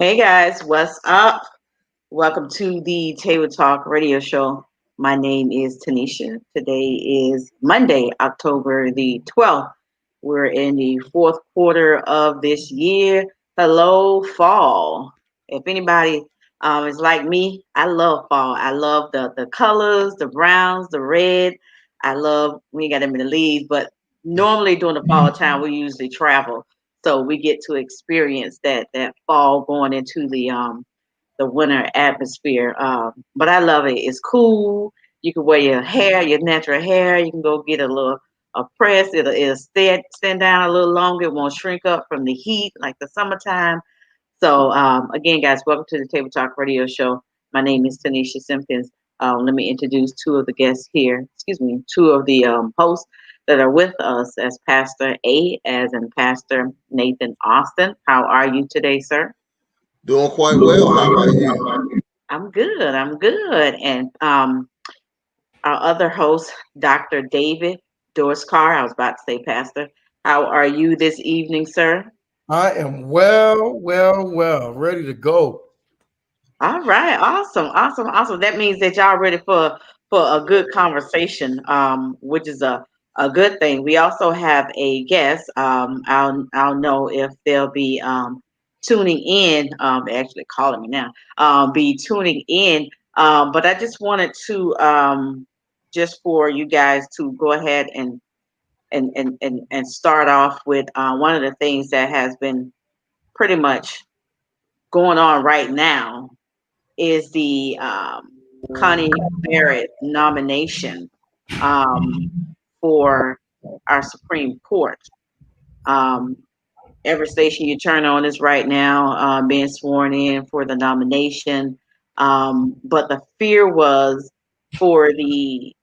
Hey guys, what's up? Welcome to the Table Talk radio show. My name is Tanisha. Today is Monday, October the 12th. We're in the fourth quarter of this year. Hello, fall. If anybody is like me, I love fall. I love the colors, the browns, the red. I love, we ain't got them in the leaves, but normally during the fall time, we usually travel. So we get to experience that fall going into the winter atmosphere. But I love it. It's cool. You can wear your hair, your natural hair. You can go get a press. It'll stand down a little longer. It won't shrink up from the heat like the summertime. So again, guys, welcome to the Table Talk Radio Show. My name is Tanisha Simpkins. Let me introduce two of the guests here. Excuse me, two of the hosts that are with us as Pastor A, as in Pastor Nathan Austin. How are you today, sir? Doing quite well. How about you? I'm good. I'm good. And our other host, Dr. David Dorskar. I was about to say, Pastor. How are you this evening, sir? I am well, ready to go. All right. Awesome. Awesome. Awesome. That means that y'all ready for a good conversation, which is a good thing. We also have a guest. I'll know if they'll be tuning in. Actually calling me now. Be tuning in. But I just wanted to just for you guys to go ahead and start off with one of the things that has been pretty much going on right now is the Connie Barrett nomination um, for our Supreme Court. Um, every station you turn on is right now being sworn in for the nomination. But the fear was for the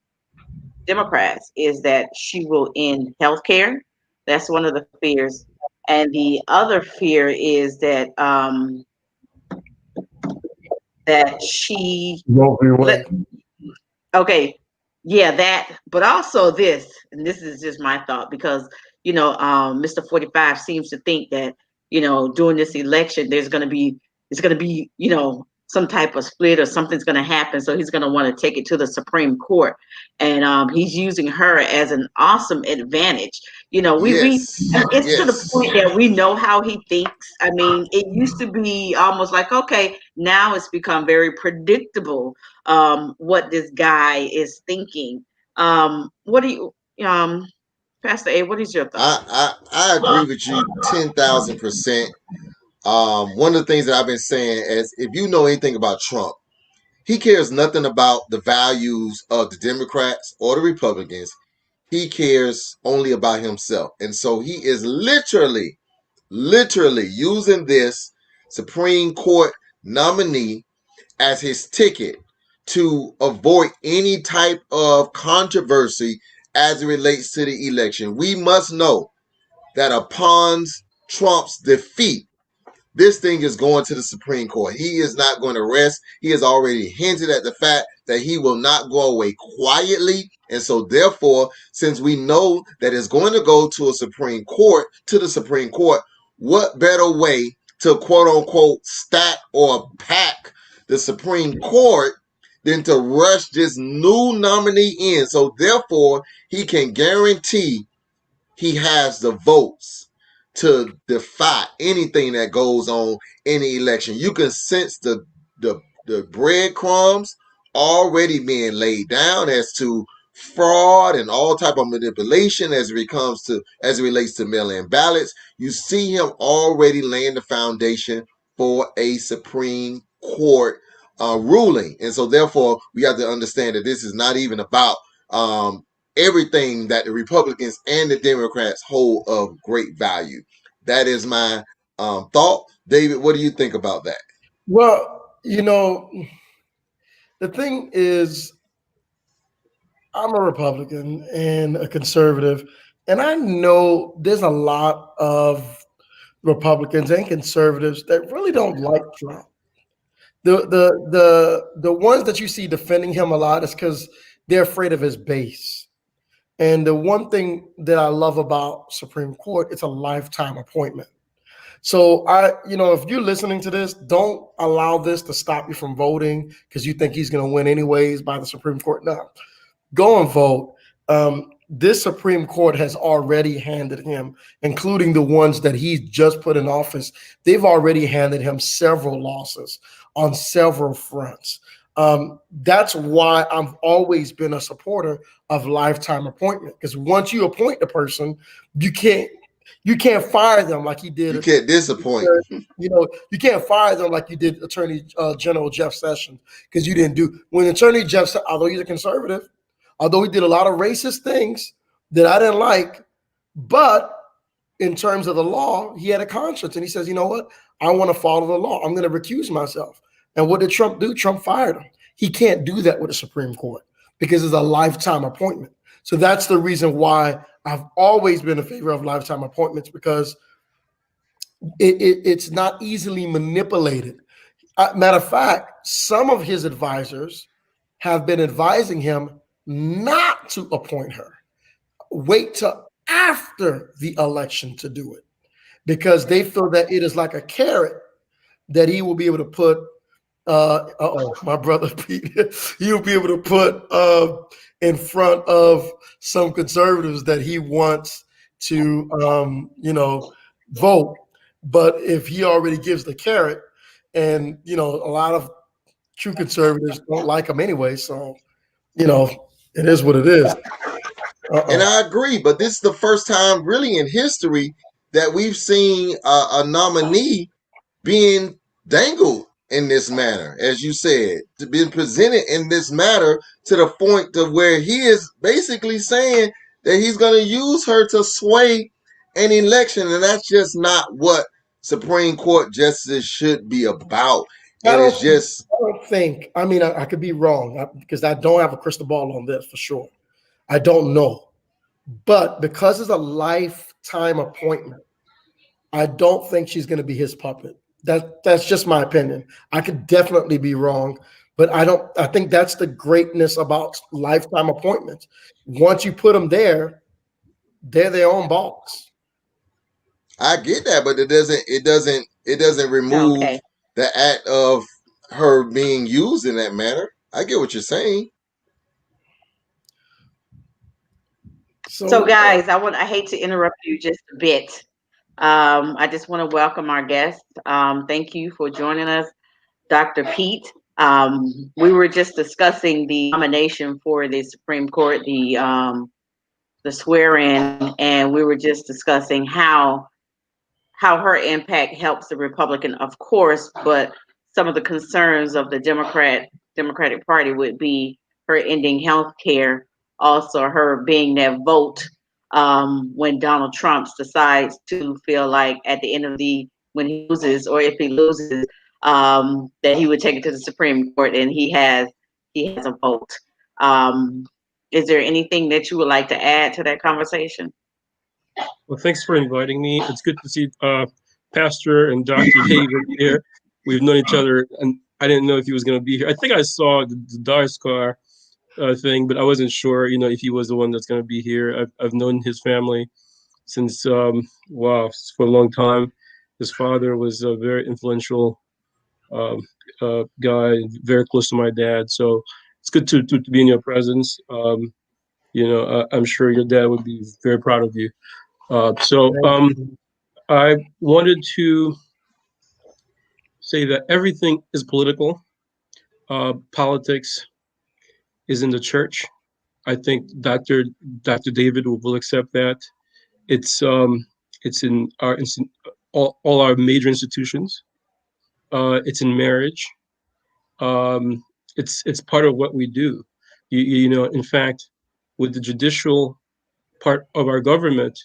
Democrats is that she will end health care. That's one of the fears. And the other fear is that she Roe v. let Wade. okay, yeah, that, but also this, and this is just my thought because Mr. 45 seems to think that during this election it's going to be some type of split or something's going to happen, so he's going to want to take it to the Supreme Court, and he's using her as an awesome advantage. We Yes, it's to the yes. point that we know how he thinks. I mean, it used to be almost like, okay, now it's become very predictable what this guy is thinking. What do you, Pastor A? What is your thought? I agree with you 10,000%. One of the things that I've been saying is if you know anything about Trump, he cares nothing about the values of the Democrats or the Republicans. He cares only about himself. And so he is literally using this Supreme Court nominee as his ticket to avoid any type of controversy as it relates to the election. We must know that upon Trump's defeat, this thing is going to the Supreme Court. He is not going to rest. He has already hinted at the fact that he will not go away quietly. And so therefore, since we know that it's going to go to the Supreme Court, what better way to quote unquote stack or pack the Supreme Court than to rush this new nominee in? So therefore, he can guarantee he has the votes to defy anything that goes on in the election. You can sense the breadcrumbs already being laid down as to fraud and all type of manipulation as it relates to mail-in ballots. You see him already laying the foundation for a Supreme Court ruling, and so therefore we have to understand that this is not even about everything that the Republicans and the Democrats hold of great value. That is my thought. David, what do you think about that? Well, the thing is, I'm a Republican and a conservative, and I know there's a lot of Republicans and conservatives that really don't like Trump. The ones that you see defending him a lot is because they're afraid of his base. And the one thing that I love about Supreme Court, it's a lifetime appointment. So if you're listening to this, don't allow this to stop you from voting because you think he's going to win anyways by the Supreme Court. No, go and vote. This Supreme Court has already handed him, including the ones that he's just put in office, they've already handed him several losses on several fronts. That's why I've always been a supporter of lifetime appointment, because once you appoint the person, you can't fire them like he did. You can't disappoint. You can't fire them like you did Attorney General Jeff Sessions, because you didn't do when Attorney Jeff, although he's a conservative, although he did a lot of racist things that I didn't like, but in terms of the law, he had a conscience, and he says, you know what? I want to follow the law. I'm going to recuse myself. And what did Trump do? Trump fired him. He can't do that with the Supreme Court because it's a lifetime appointment. So that's the reason why I've always been in favor of lifetime appointments, because it's not easily manipulated. Matter of fact, some of his advisors have been advising him not to appoint her. Wait till after the election to do it, because they feel that it is like a carrot that he will be able to put. My brother Pete, he'll be able to put in front of some conservatives that he wants to, vote. But if he already gives the carrot, and a lot of true conservatives don't like him anyway, so it is what it is. And I agree, but this is the first time really in history that we've seen a nominee being dangled in this manner, as you said, to be presented in this matter to the point of where he is basically saying that he's going to use her to sway an election, and that's just not what Supreme Court justice should be about. And it's just, I don't think. I mean, I could be wrong because I don't have a crystal ball on this for sure. I don't know, but because it's a lifetime appointment, I don't think she's going to be his puppet. That's just my opinion. I could definitely be wrong, but I think that's the greatness about lifetime appointments. Once you put them there, they're their own boss. I get that, but it doesn't remove the act of her being used in that manner. I get what you're saying. So guys, I hate to interrupt you just a bit. I just want to welcome our guest. Thank you for joining us, Dr. Pete. We were just discussing the nomination for the Supreme Court, the swear-in, and we were just discussing how her impact helps the Republican, of course, but some of the concerns of the Democratic Party would be her ending health care, also her being that vote when Donald Trump decides to feel like at the end of when he loses, or if he loses, that he would take it to the Supreme Court, and he has a vote. Is there anything that you would like to add to that conversation? Well, thanks for inviting me. It's good to see Pastor and Dr. David here. We've known each other, and I didn't know if he was going to be here. I think I saw the Darscar thing, but I wasn't sure, if he was the one that's going to be here. I've known his family since, for a long time. His father was a very influential guy, very close to my dad. So it's good to be in your presence. I'm sure your dad would be very proud of you. I wanted to say that everything is political. Politics is in the church. I think Dr. David will accept that. It's in all our major institutions. It's in marriage. It's part of what we do. In fact, with the judicial part of our government,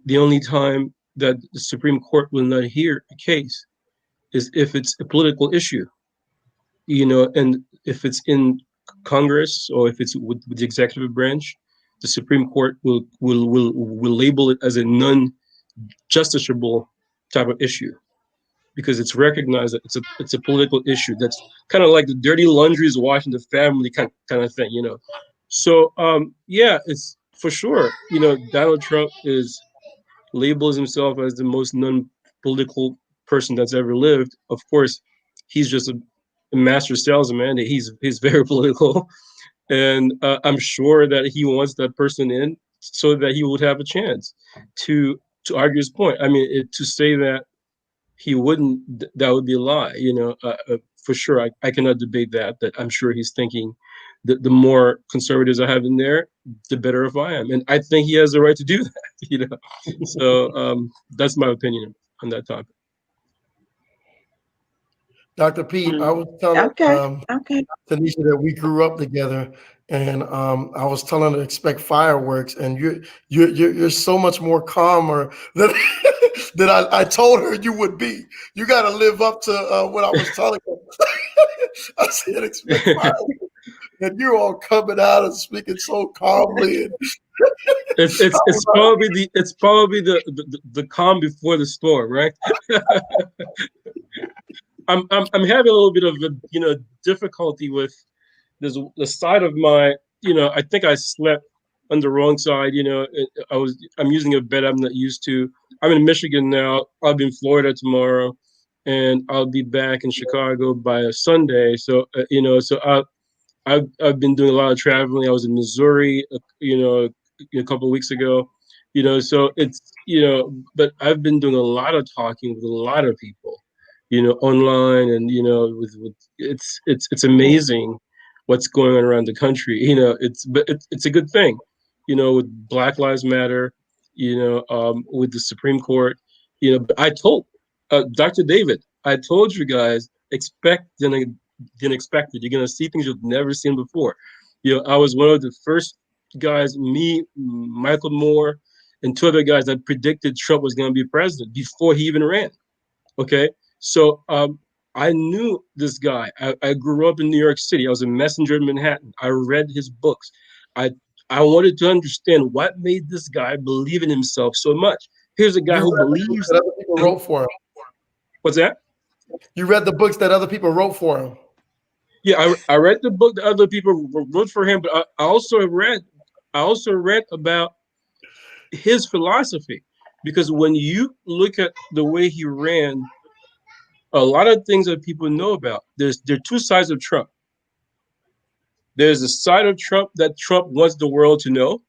the only time that the Supreme Court will not hear a case is if it's a political issue, and if it's in Congress or if it's with the executive branch, the Supreme Court will label it as a non-justiciable type of issue, because it's recognized that it's a political issue. That's kind of like the dirty laundry is washing the family kind of thing, So it's for sure. Donald Trump labels himself as the most political person that's ever lived. Of course, he's just a master salesman. He's very political, and I'm sure that he wants that person in so that he would have a chance to argue his point. I mean, to say that he wouldn't, that would be a lie. For sure, I cannot debate that. That I'm sure he's thinking that the more conservatives I have in there, the better off I am, and I think he has the right to do that. So that's my opinion on that topic. Dr. Pete, I was telling Okay. Tanisha that we grew up together, and I was telling her to expect fireworks, and you're so much more calmer than than I told her you would be. You got to live up to what I was telling her. I said expect fireworks, and you're all coming out and speaking so calmly. And it's probably the calm before the storm, right? I'm having a little bit of a difficulty with the side of my, I think I slept on the wrong side. I'm using a bed I'm not used to. I'm in Michigan now. I'll be in Florida tomorrow, and I'll be back in Chicago by a Sunday. So I've been doing a lot of traveling. I was in Missouri, a couple of weeks ago. So it's but I've been doing a lot of talking with a lot of people, online, and with it's amazing what's going on around the country. It's a good thing, with Black Lives Matter, with the Supreme Court. But I told Dr. David, I told you guys, expect the unexpected. You're gonna see things you've never seen before. I was one of the first guys, me, Michael Moore, and two other guys that predicted Trump was gonna be president before he even ran. Okay, so I knew this guy. I grew up in New York City. I was a messenger in Manhattan. I read his books. I wanted to understand what made this guy believe in himself so much. Here's a guy who believes that other people wrote for him. What's that? You read the books that other people wrote for him. Yeah, I read the book that other people wrote for him, but I also read about his philosophy, because when you look at the way he ran, a lot of things that people know about. There are two sides of Trump. There's a side of Trump that Trump wants the world to know.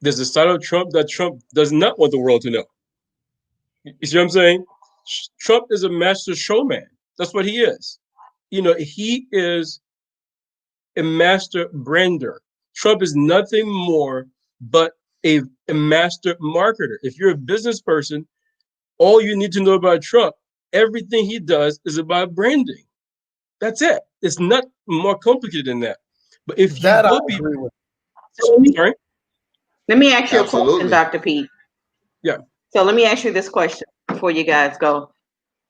There's a side of Trump that Trump does not want the world to know. You see what I'm saying? Trump is a master showman. That's what he is. He is a master brander. Trump is nothing more but a master marketer. If you're a business person, all you need to know about Trump, everything he does is about branding. That's it. It's not more complicated than that. But if That I you agree with. sorry? Let me ask you a Absolutely. question, Dr. Pete. Yeah. So let me ask you this question before you guys go.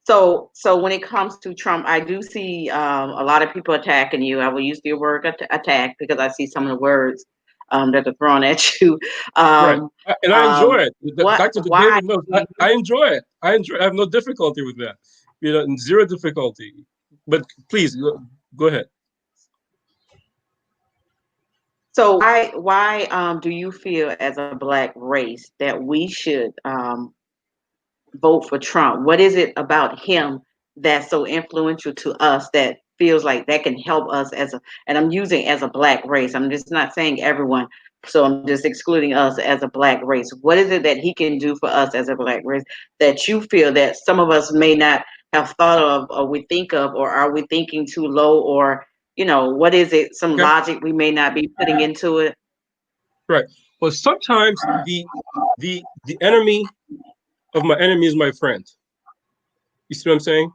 So when it comes to Trump, I do see a lot of people attacking you. I will use the word attack because I see some of the words that are thrown at you. Right. And I enjoy it. Dr. Why? David knows. I enjoy it. I have no difficulty with that. Zero difficulty. But please, go ahead. So why do you feel as a Black race that we should vote for Trump? What is it about him that's so influential to us that feels like that can help us and I'm using as a Black race. I'm just not saying everyone. So I'm just excluding us as a Black race. What is it that he can do for us as a Black race that you feel that some of us may not have thought of, or we think of, or are we thinking too low, or what is it? Some logic we may not be putting into it. Right. Well, sometimes the enemy of my enemy is my friend. You see what I'm saying?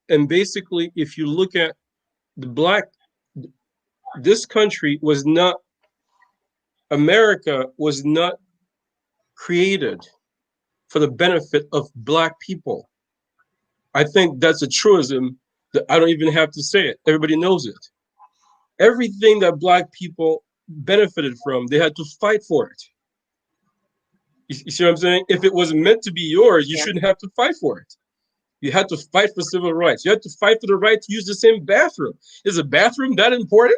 And basically, if you look at this country America was not created for the benefit of Black people. I think that's a truism that I don't even have to say it. Everybody knows it. Everything that Black people benefited from, they had to fight for it. You see what I'm saying? If it was meant to be yours, you shouldn't have to fight for it. You had to fight for civil rights. You had to fight for the right to use the same bathroom. Is a bathroom that important?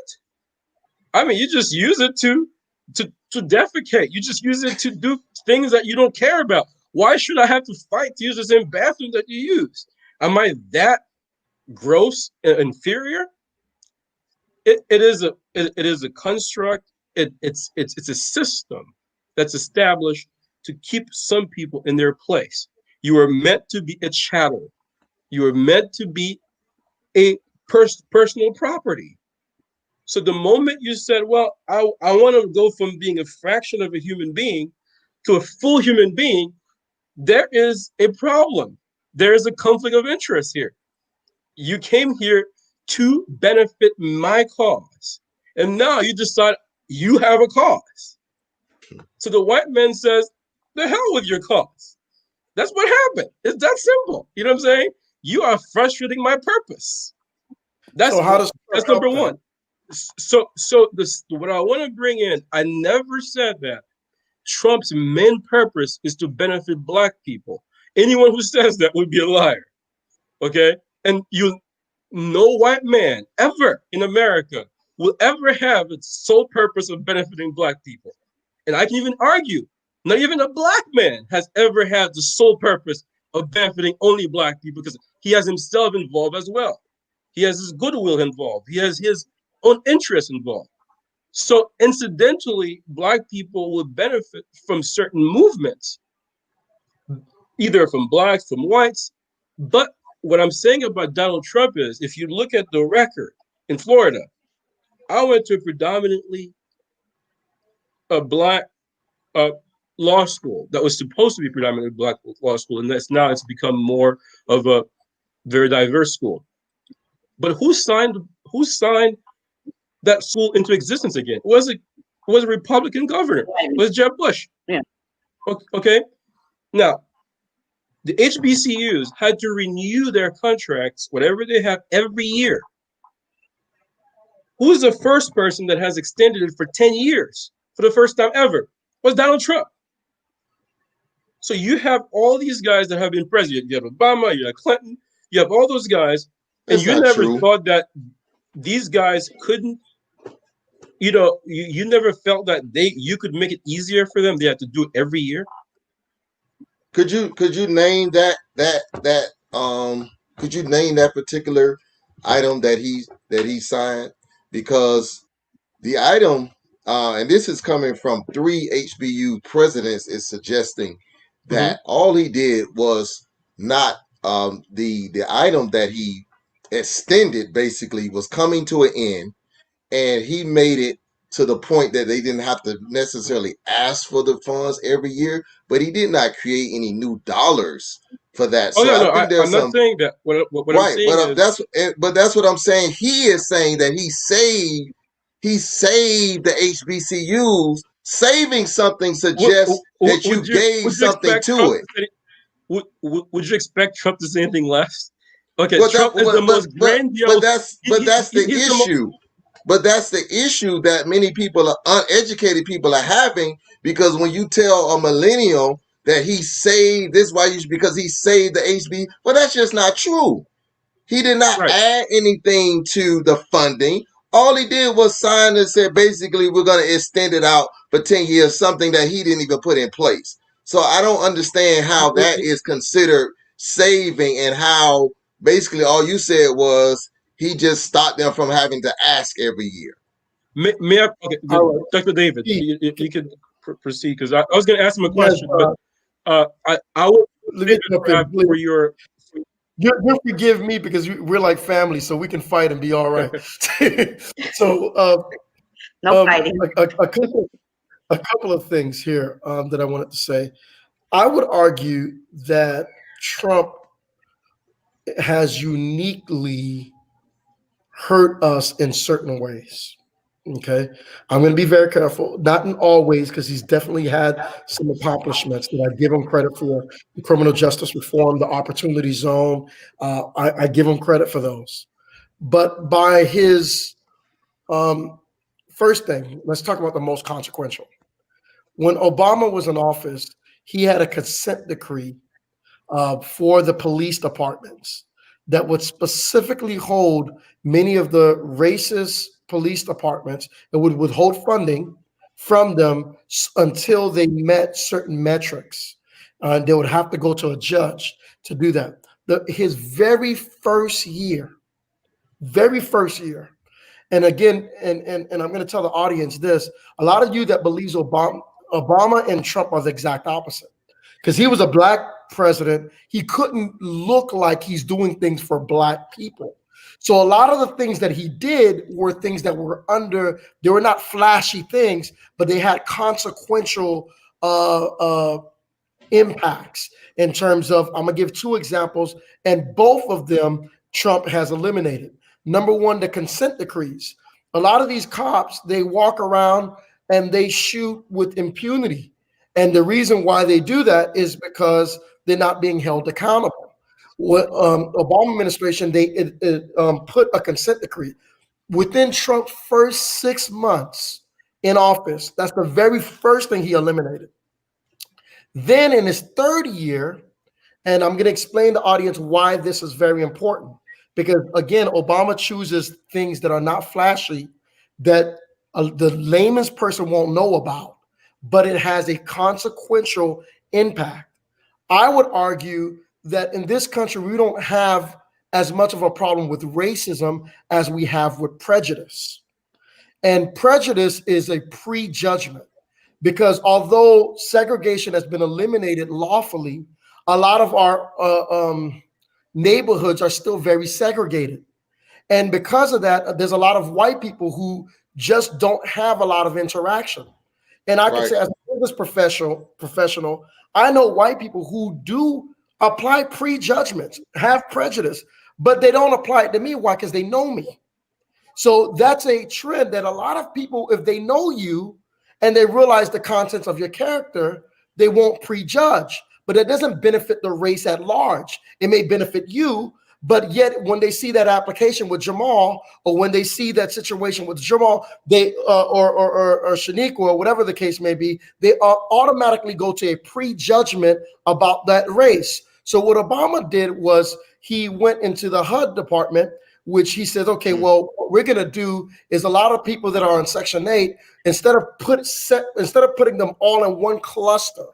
I mean, you just use it to defecate. You just use it to do things that you don't care about. Why should I have to fight to use the same bathroom that you use? Am I that gross and inferior? It is a construct. It's a system that's established to keep some people in their place. You are meant to be a chattel. You are meant to be a personal property. So the moment you said, well, I want to go from being a fraction of a human being to a full human being, there is a problem. There is a conflict of interest here. You came here to benefit my cause. And now you decide you have a cause. So the white man says, the hell with your cause. That's what happened. It's that simple. You know what I'm saying? You are frustrating my purpose. That's number one. So what I want to bring in, I never said that Trump's main purpose is to benefit Black people. Anyone who says that would be a liar. Okay? And no white man ever in America will ever have its sole purpose of benefiting Black people. And I can even argue, not even a Black man has ever had the sole purpose of benefiting only Black people, because he has himself involved as well. He has his goodwill involved. He has his own interests involved. So incidentally, Black people will benefit from certain movements, either from Blacks, from whites. But what I'm saying about Donald Trump is, if you look at the record in Florida, I went to a predominantly a Black law school that was supposed to be predominantly Black law school, and now it's become more of a very diverse school. But who signed that school into existence again? Was a Republican governor. It was Jeb Bush. Yeah. Okay. Now, the HBCUs had to renew their contracts, whatever they have, every year. Who's the first person that has extended it for 10 years for the first time ever? Was Donald Trump. So you have all these guys that have been president. You have Obama, you have Clinton, you have all those guys, and you never thought that these guys couldn't, you never felt that you could make it easier for them. They had to do it every year. Could you name that could you name that particular item that he signed? Because the item, and this is coming from 3 HBU presidents, is suggesting that all he did was not the item that he extended basically was coming to an end, and he made it to the point that they didn't have to necessarily ask for the funds every year, but he did not create any new dollars for that. I'm not saying that. What I'm saying that's what I'm saying. He is saying that he saved the HBCUs. Saving something suggests that you gave something to it. Would you expect Trump to say anything less? Okay, Trump is the most grandiose. But that's the issue. But that's the issue that many people, uneducated people, are having, because when you tell a millennial that he saved this, because he saved the HB, well, that's just not true. He did not add anything to the funding. All he did was sign and said, basically, we're going to extend it out for 10 years, something that he didn't even put in place. So I don't understand how that is considered saving, and how basically all you said was he just stopped them from having to ask every year. Dr. David, you could proceed, because I was going to ask him a question, but I will for your. You'll forgive me because we're like family, so we can fight and be all right. So, no fighting. A couple of things here that I wanted to say. I would argue that Trump has uniquely hurt us in certain ways. Okay, I'm going to be very careful, not in all ways, because he's definitely had some accomplishments that I give him credit for. The criminal justice reform, the opportunity zone, I give him credit for those. But by his first thing, let's talk about the most consequential. When Obama was in office, he had a consent decree for the police departments that would specifically hold many of the racist police departments and would withhold funding from them until they met certain metrics. They would have to go to a judge to do that. His very first year, and again, and I'm going to tell the audience this: a lot of you that believes Obama and Trump are the exact opposite, because he was a black president. He couldn't look like he's doing things for black people. So a lot of the things that he did were things that were they were not flashy things, but they had consequential impacts in terms of, I'm gonna give two examples, and both of them Trump has eliminated. Number one, the consent decrees. A lot of these cops, they walk around and they shoot with impunity. And the reason why they do that is because they're not being held accountable. What Obama administration, they put a consent decree. Within Trump's first 6 months in office, that's the very first thing he eliminated. Then in his third year, and I'm going to explain to the audience why this is very important, because again, Obama chooses things that are not flashy, that the layman's person won't know about, but it has a consequential impact. I would argue that in this country, we don't have as much of a problem with racism as we have with prejudice. And prejudice is a prejudgment, because although segregation has been eliminated lawfully, a lot of our neighborhoods are still very segregated. And because of that, there's a lot of white people who just don't have a lot of interaction. And I can say, as a business professional, I know white people who do apply prejudgments, have prejudice, but they don't apply it to me. Why? Because they know me. So that's a trend that a lot of people, if they know you and they realize the contents of your character, they won't prejudge. But it doesn't benefit the race at large. It may benefit you, but yet when they see that application with Jamal, or when they see that situation with Jamal, they or Shaniqua, or whatever the case may be, they automatically go to a prejudgment about that race. So what Obama did was he went into the HUD department, which he says, okay, well, what we're going to do is a lot of people that are in Section 8, instead of putting them all in one cluster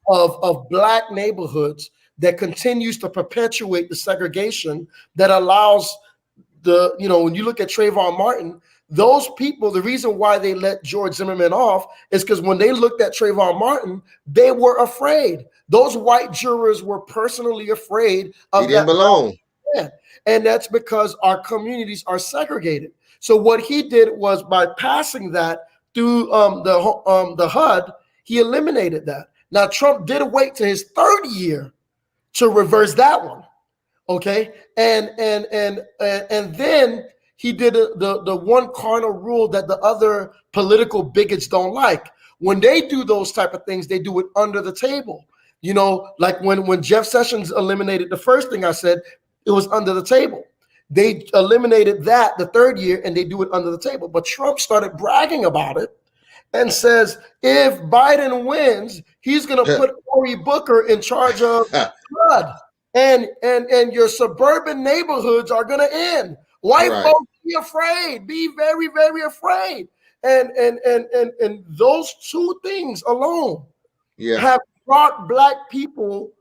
of black neighborhoods that continues to perpetuate the segregation that allows when you look at Trayvon Martin, those people, the reason why they let George Zimmerman off is because when they looked at Trayvon Martin, they were afraid. Those white jurors were personally afraid of he didn't belong. And that's because our communities are segregated. So what he did was, by passing that through the HUD, he eliminated that. Now, Trump did wait to his third year to reverse that one. Okay. And then he did the one cardinal rule that the other political bigots don't like. When they do those type of things, they do it under the table. Like when Jeff Sessions eliminated the first thing I said, it was under the table. They eliminated that the third year, and they do it under the table. But Trump started bragging about it and says, if Biden wins, he's going to put Cory Booker in charge of flood, and your suburban neighborhoods are going to end. White folks, be afraid, be very, very afraid. And those two things alone have brought black people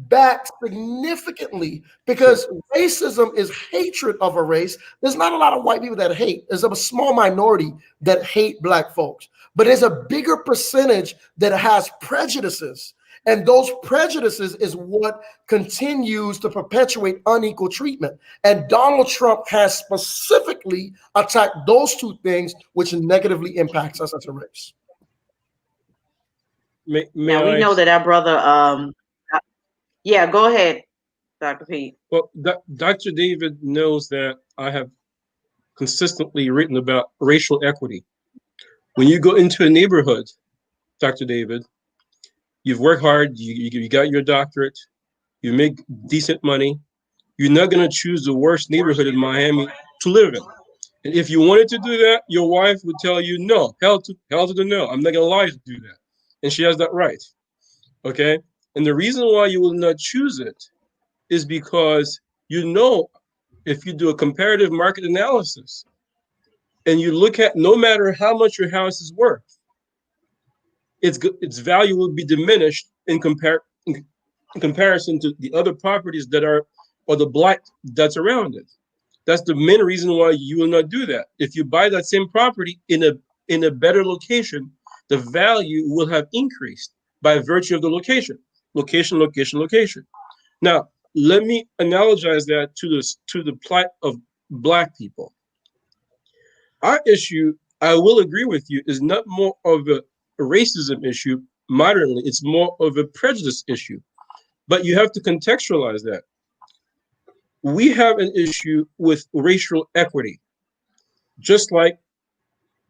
back significantly, because racism is hatred of a race. There's not a lot of white people that hate. There's a small minority that hate black folks, but there's a bigger percentage that has prejudices. And those prejudices is what continues to perpetuate unequal treatment. And Donald Trump has specifically attacked those two things, which negatively impacts us as a race. We know that our brother, yeah, go ahead, Dr. Pete. Well, Dr. David knows that I have consistently written about racial equity. When you go into a neighborhood, Dr. David, you've worked hard, you got your doctorate, you make decent money, you're not going to choose the worst neighborhood in Miami to live in. And if you wanted to do that, your wife would tell you, no, hell to the no, I'm not going to lie to do that. And she has that right, okay? And the reason why you will not choose it is because if you do a comparative market analysis and you look at, no matter how much your house is worth, its value will be diminished in comparison to the other properties that are, or the blight that's around it. That's the main reason why you will not do that. If you buy that same property in a better location, the value will have increased by virtue of the location. Location, location, location. Now, let me analogize that to the plight of Black people. Our issue, I will agree with you, is not more of a racism issue modernly. It's more of a prejudice issue. But you have to contextualize that. We have an issue with racial equity, just like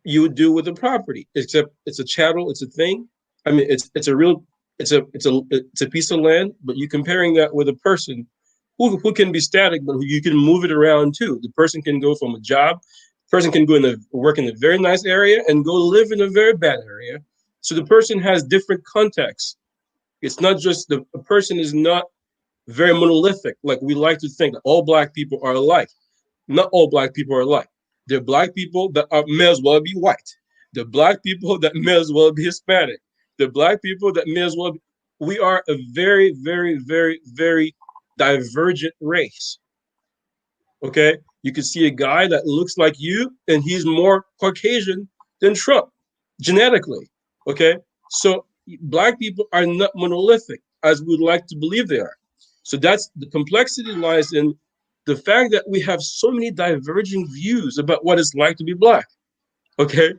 you would do with a property, except it's a chattel, it's a thing. I mean, it's a piece of land, but you're comparing that with a person who can be static, but who you can move it around too. The person can go from a job, person can go work in a very nice area and go live in a very bad area. So the person has different contexts. It's not just a person is not very monolithic, like we like to think that all Black people are alike. Not all Black people are alike. There are Black people that may as well be white. There are Black people that may as well be Hispanic. There are Black people that may as well be. We are a very, very, very, very divergent race. Okay? You can see a guy that looks like you, and he's more Caucasian than Trump, genetically. Okay? So Black people are not monolithic, as we'd like to believe they are. So that's the complexity lies in the fact that we have so many diverging views about what it's like to be Black. Okay,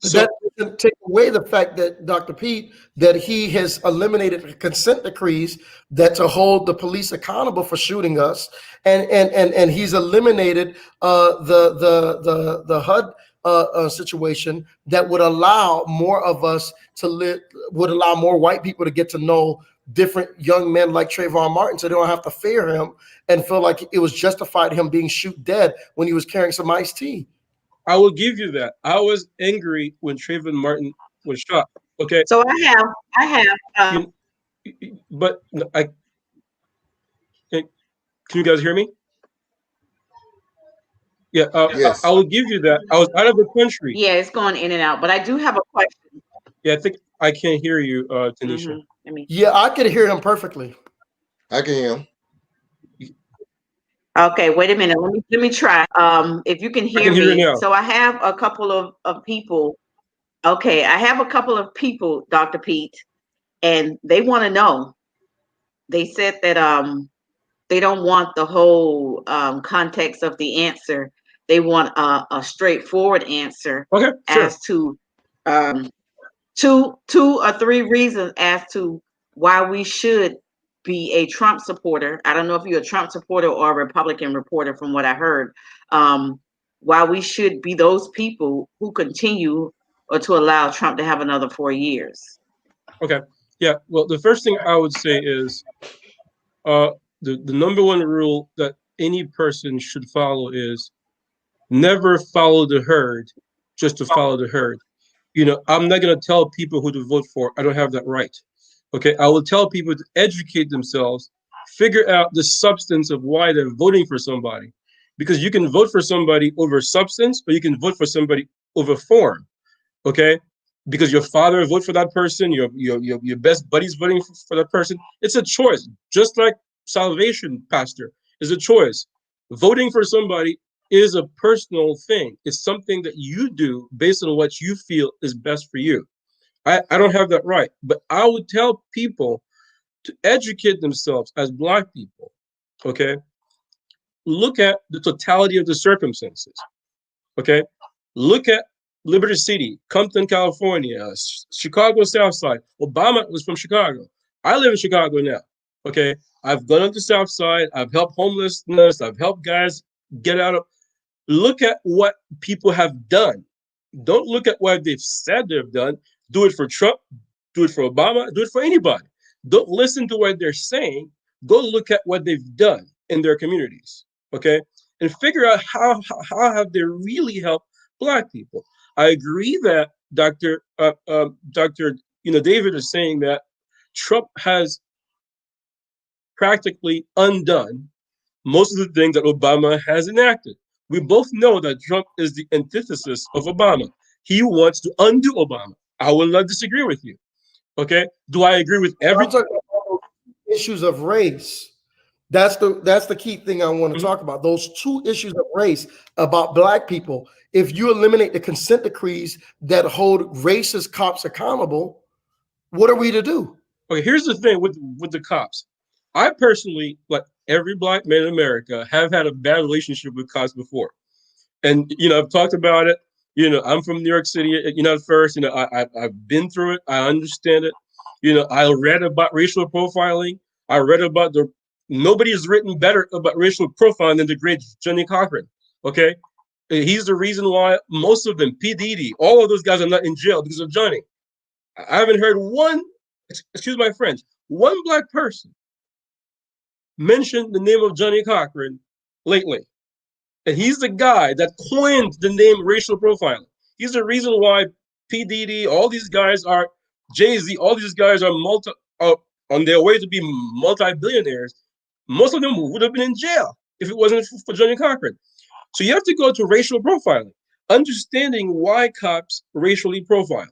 so that doesn't take away the fact that Dr. Pete, that he has eliminated the consent decrees that to hold the police accountable for shooting us, and he's eliminated the HUD situation that would allow more of us to live, would allow more white people to get to know different young men like Trayvon Martin, so they don't have to fear him and feel like it was justified him being shoot dead when he was carrying some iced tea. I will give you that. I was angry when Trayvon Martin was shot. Okay. So I have. But can you guys hear me? Yeah. Yes. I will give you that. I was out of the country. Yeah, it's going in and out. But I do have a question. Yeah, I think I can't hear you, Tanisha. Yeah, I could hear him perfectly. I can hear him. Okay, wait a minute. Let me try. If you can hear me. So I have a couple of people. Okay, I have a couple of people, Dr. Pete, and they want to know. They said that they don't want the whole context of the answer. They want a straightforward answer. Okay, sure. As to two or three reasons as to why we should be a Trump supporter. I don't know if you're a Trump supporter or a Republican reporter, from what I heard. Why we should be those people who continue or to allow Trump to have another 4 years. Okay. Yeah. Well, the first thing I would say is the number one rule that any person should follow is never follow the herd just to follow the herd. I'm not going to tell people who to vote for. I don't have that right. Okay. I will tell people to educate themselves, figure out the substance of why they're voting for somebody. Because you can vote for somebody over substance, or you can vote for somebody over form. Okay. Because your father voted for that person, your best buddy's voting for that person. It's a choice. Just like salvation, Pastor, is a choice. Voting for somebody is a personal thing. It's something that you do based on what you feel is best for you. I don't have that right, but I would tell people to educate themselves as Black people. Okay. Look at the totality of the circumstances. Okay. Look at Liberty City, Compton, California, Chicago South Side. Obama was from Chicago. I live in Chicago now. Okay. I've gone on the South Side. I've helped homelessness. I've helped guys get out of. Look at what people have done. Don't look at what they've said they've done. Do it for Trump. Do it for Obama. Do it for anybody. Don't listen to what they're saying. Go look at what they've done in their communities. Okay. And figure out how have they really helped Black people. I agree that Dr. David is saying that Trump has practically undone most of the things that Obama has enacted. We both know that Trump is the antithesis of Obama. He wants to undo Obama. I will not disagree with you. Okay, do I agree with every? I'm talking about issues of race. That's the key thing I want to talk about. Those two issues of race about Black people. If you eliminate the consent decrees that hold racist cops accountable, what are we to do? Okay, here's the thing with the cops. I personally, like every Black man in America, have had a bad relationship with cops before, and I've talked about it. I'm from New York City. At first, I've been through it. I understand it. I read about racial profiling. I read about nobody has written better about racial profiling than the great Johnny Cochran. Okay, he's the reason why most of them, P. Diddy, all of those guys are not in jail because of Johnny. I haven't heard one, excuse my French, one Black person mention the name of Johnny Cochran lately. And he's the guy that coined the name racial profiling. He's the reason why P. Diddy, all these guys are, Jay-Z, all these guys are on their way to be multi-billionaires. Most of them would have been in jail if it wasn't for Johnny Cochran. So you have to go to racial profiling, understanding why cops racially profile.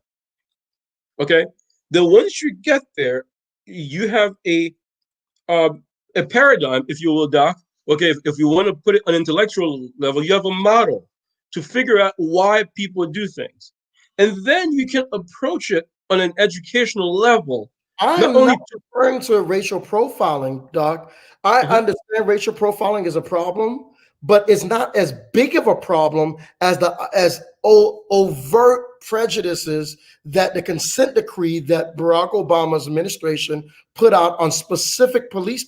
Okay, then once you get there, you have a paradigm, if you will, Doc. Okay, if you want to put it on an intellectual level, you have a model to figure out why people do things, and then you can approach it on an educational level. I'm not referring to racial profiling, Doc. I understand racial profiling is a problem, but it's not as big of a problem as overt prejudices that the consent decree that Barack Obama's administration put out on specific police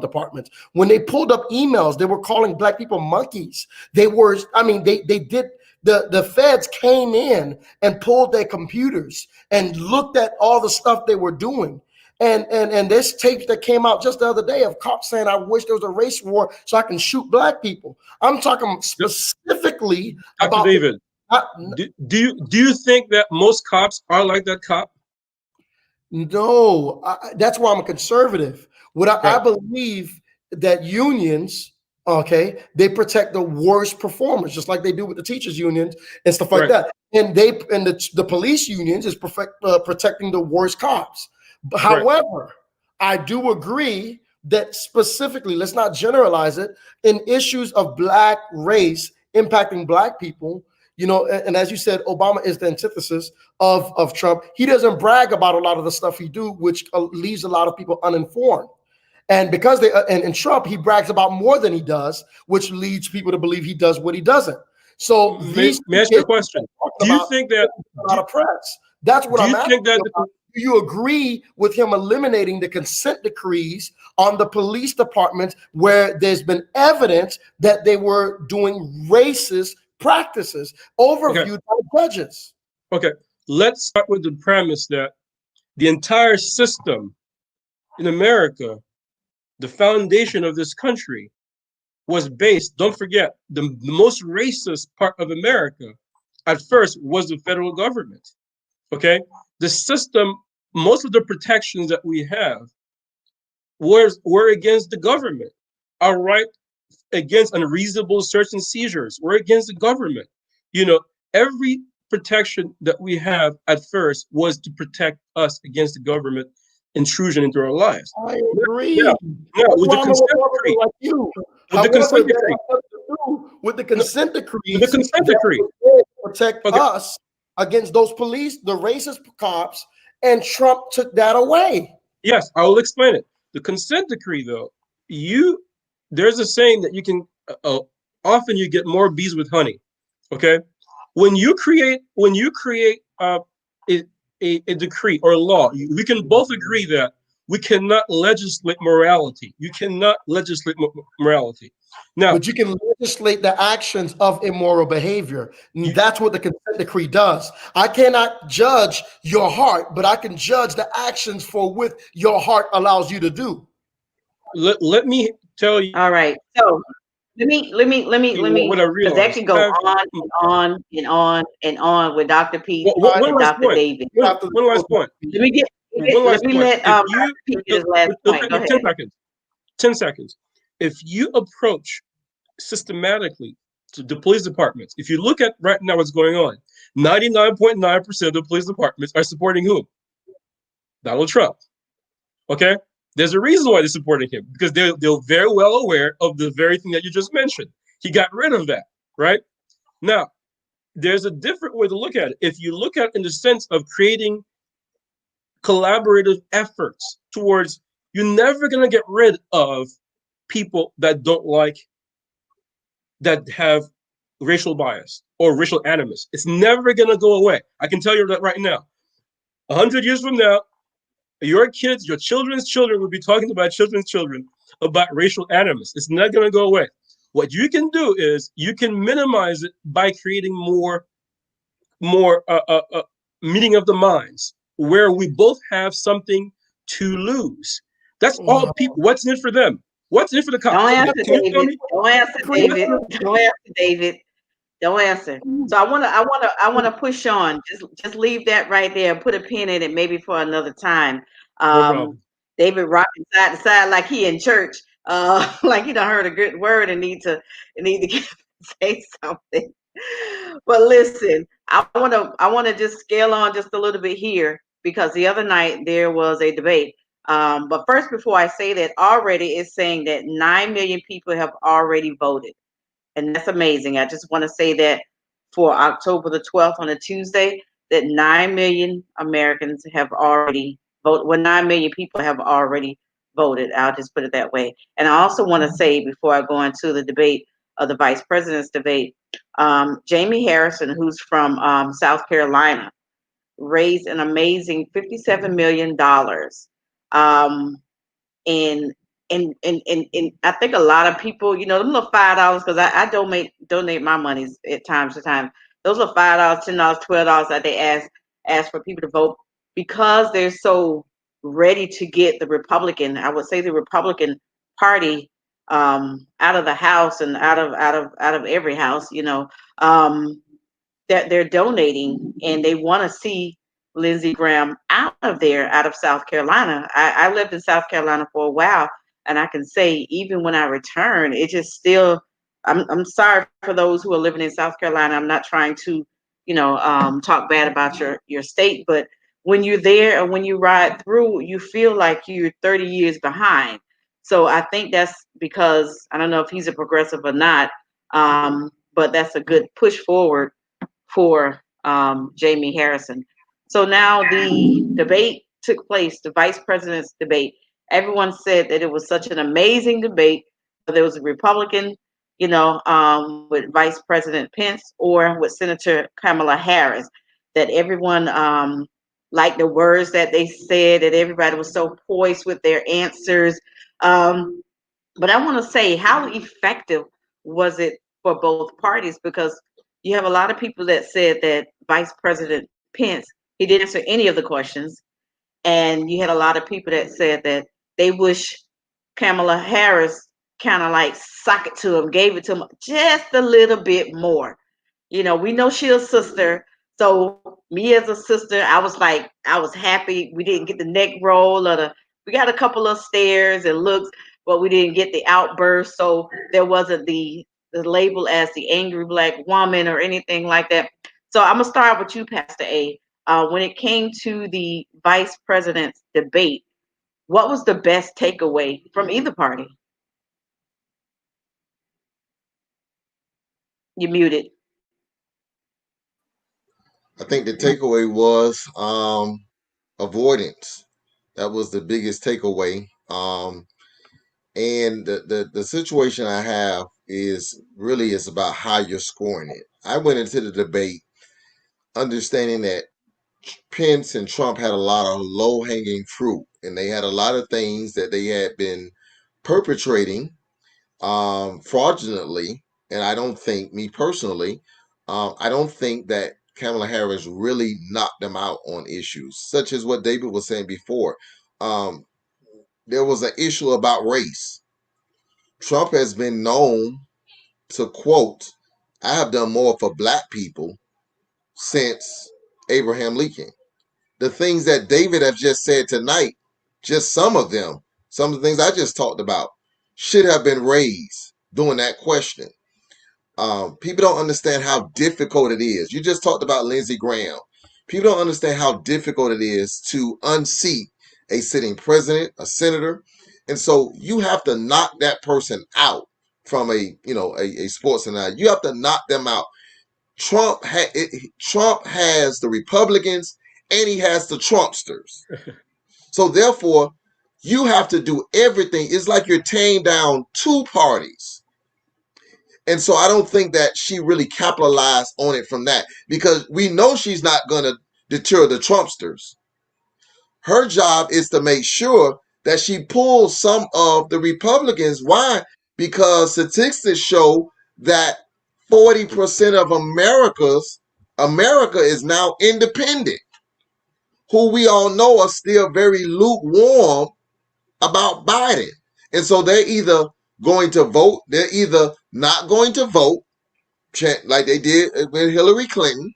departments. When they pulled up emails, they were calling Black people monkeys. They did. The feds came in and pulled their computers and looked at all the stuff they were doing. And there's tapes that came out just the other day of cops saying, I wish there was a race war so I can shoot Black people. I'm talking specifically Dr. about David. Do you think that most cops are like that cop? No, that's why I'm a conservative. I believe that unions, okay, they protect the worst performers, just like they do with the teachers unions and stuff like that. And the police unions is protecting the worst cops. However, I do agree that specifically, let's not generalize it, in issues of Black race impacting Black people, and as you said, Obama is the antithesis of Trump. He doesn't brag about a lot of the stuff he do, which leaves a lot of people uninformed. And because and Trump, he brags about more than he does, which leads people to believe he does what he doesn't. So may I ask you a question? Do you think that a lot of press? That's what I'm asking about. Do you agree with him eliminating the consent decrees on the police departments where there's been evidence that they were doing racist practices overviewed by judges? Okay, let's start with the premise that the entire system in America, the foundation of this country, was based, don't forget, the most racist part of America at first was the federal government. Okay, the system, most of the protections that we have were against the government. Our right against unreasonable search and seizures, we're against the government. Every protection that we have at first was to protect us against the government intrusion into our lives. I agree. With the consent decree. With the consent decree. With the consent decree. Protect us against those police, the racist cops, and Trump took that away. Yes, I will explain it. The consent decree, though, there's a saying that you can often you get more bees with honey. Okay, when you create a decree or a law, we can both agree that we cannot legislate morality. You cannot legislate morality. Now, but you can legislate the actions of immoral behavior. That's what the consent decree does. I cannot judge your heart, but I can judge the actions for what your heart allows you to do. Let me tell you. All right. So let me because that can go on and on with Dr. P and Dr. David. One last point. Let me let Pete get his last point. Go ahead. 10 seconds. If you approach systematically to the police departments, if you look at right now what's going on, 99.9% of the police departments are supporting whom? Donald Trump. Okay? There's a reason why they're supporting him, because they're very well aware of the very thing that you just mentioned. He got rid of that, right? Now, there's a different way to look at it. If you look at it in the sense of creating collaborative efforts towards, you're never going to get rid of people that don't like, that have racial bias or racial animus. It's never going to go away. I can tell you that right now. 100 years from now, your kids, your children's children will be talking about children's children about racial animus. It's not going to go away. What you can do is you can minimize it by creating more meeting of the minds, where we both have something to lose. That's all people. What's in it for them? What's in it for the cops? Don't answer, Can you tell David. me? Don't answer, David. Don't answer, David. Don't answer. So I wanna push on. Just leave that right there. Put a pin in it, maybe for another time. No Um, problem. David rocking side to side like he in church. Like he done heard a good word and need to say something. But listen, I wanna just scale on just a little bit here, because the other night there was a debate. But first, before I say that, already it's saying that 9 million people have already voted. And that's amazing. I just want to say that for October the 12th on a Tuesday, that 9 million Americans have already voted. Well, 9 million people have already voted. I'll just put it that way. And I also want to say, before I go into the debate of the vice president's debate, Jamie Harrison, who's from South Carolina, raised an amazing $57 million. Um, and and I think a lot of people, them little $5, because I donate my monies at times to time. Those little $5, $10, $12 that they ask for people to vote, because they're so ready to get the Republican, I would say the Republican Party, out of the House and out of every house, that they're donating, and they want to see Lindsey Graham out of there, out of South Carolina. I lived in South Carolina for a while, and I can say, even when I return, it just still. I'm sorry for those who are living in South Carolina. I'm not trying to, talk bad about your state, but when you're there and when you ride through, you feel like you're 30 years behind. So I think that's because, I don't know if he's a progressive or not, but that's a good push forward for Jamie Harrison. So now the debate took place, the vice president's debate. Everyone said that it was such an amazing debate. There was a Republican, with Vice President Pence or with Senator Kamala Harris, that everyone liked the words that they said, that everybody was so poised with their answers. But I want to say, how effective was it for both parties? Because you have a lot of people that said that Vice President Pence, he didn't answer any of the questions. And you had a lot of people that said that they wish Kamala Harris kind of like sock it to him, gave it to him just a little bit more. We know she's a sister. So me as a sister, I was happy we didn't get the neck roll we got a couple of stares and looks, but we didn't get the outburst. So there wasn't the label as the angry black woman or anything like that. So I'm gonna start with you, Pastor A. When it came to the vice president's debate, what was the best takeaway from either party? You muted. I think the takeaway was avoidance. That was the biggest takeaway. And the situation I have is really is about how you're scoring it. I went into the debate understanding that Pence and Trump had a lot of low hanging fruit, and they had a lot of things that they had been perpetrating fraudulently. And I don't think, me personally, I don't think that Kamala Harris really knocked them out on issues such as what David was saying before. Um, there was an issue about race. Trump has been known to quote, I have done more for black people since Abraham Lincoln. The things that David have just said tonight, just some of them, some of the things I just talked about, should have been raised during that question. People don't understand how difficult it is. You just talked about Lindsey Graham. People don't understand how difficult it is to unseat a sitting president, a senator. And so you have to knock that person out from a sports analogy. You have to knock them out. Trump has the Republicans and he has the Trumpsters. So therefore, you have to do everything. It's like you're tearing down two parties. And so I don't think that she really capitalized on it from that, because we know she's not going to deter the Trumpsters. Her job is to make sure that she pulls some of the Republicans. Why? Because statistics show that 40% of America is now independent, who we all know are still very lukewarm about Biden. And so they're either going to vote, they're either not going to vote, like they did with Hillary Clinton,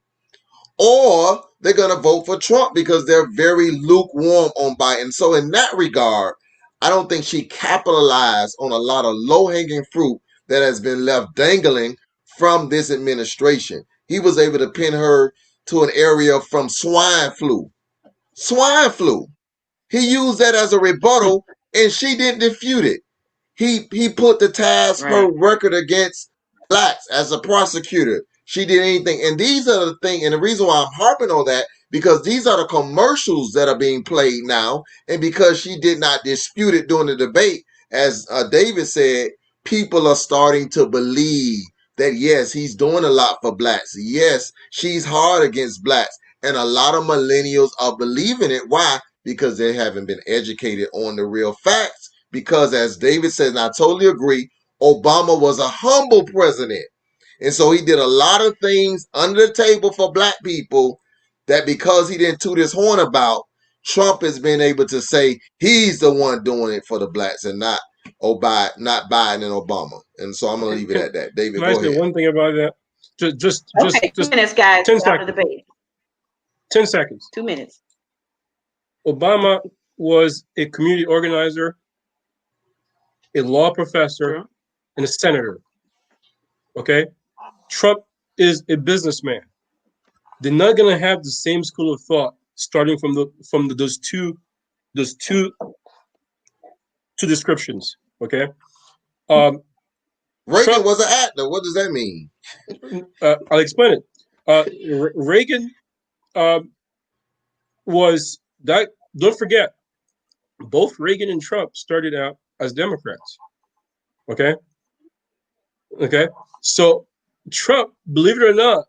or they're going to vote for Trump because they're very lukewarm on Biden. So in that regard, I don't think she capitalized on a lot of low-hanging fruit that has been left dangling from this administration. He was able to pin her to an area from swine flu. Swine flu. He used that as a rebuttal, and she didn't defute it. He put the task, her record against blacks as a prosecutor. She did anything. And these are the thing, and the reason why I'm harping on that, because these are the commercials that are being played now. And because she did not dispute it during the debate, as David said, people are starting to believe that, yes, he's doing a lot for blacks. Yes, she's hard against blacks. And a lot of millennials are believing it. Why? Because they haven't been educated on the real facts. Because as David said, and I totally agree, Obama was a humble president. And so he did a lot of things under the table for black people that, because he didn't toot his horn about, Trump has been able to say he's the one doing it for the blacks and not Biden and Obama. And so I'm going to leave it at that. David, go ahead. One thing about that. Just 2 minutes, guys. 10 seconds. 10 seconds. 2 minutes. Obama was a community organizer, a law professor, and a senator. Okay? Trump is a businessman. They're not going to have the same school of thought starting from those two descriptions. Okay? Reagan was an actor. What does that mean? I'll explain it. Reagan was that. Don't forget, both Reagan and Trump started out as Democrats. Okay? So Trump, believe it or not,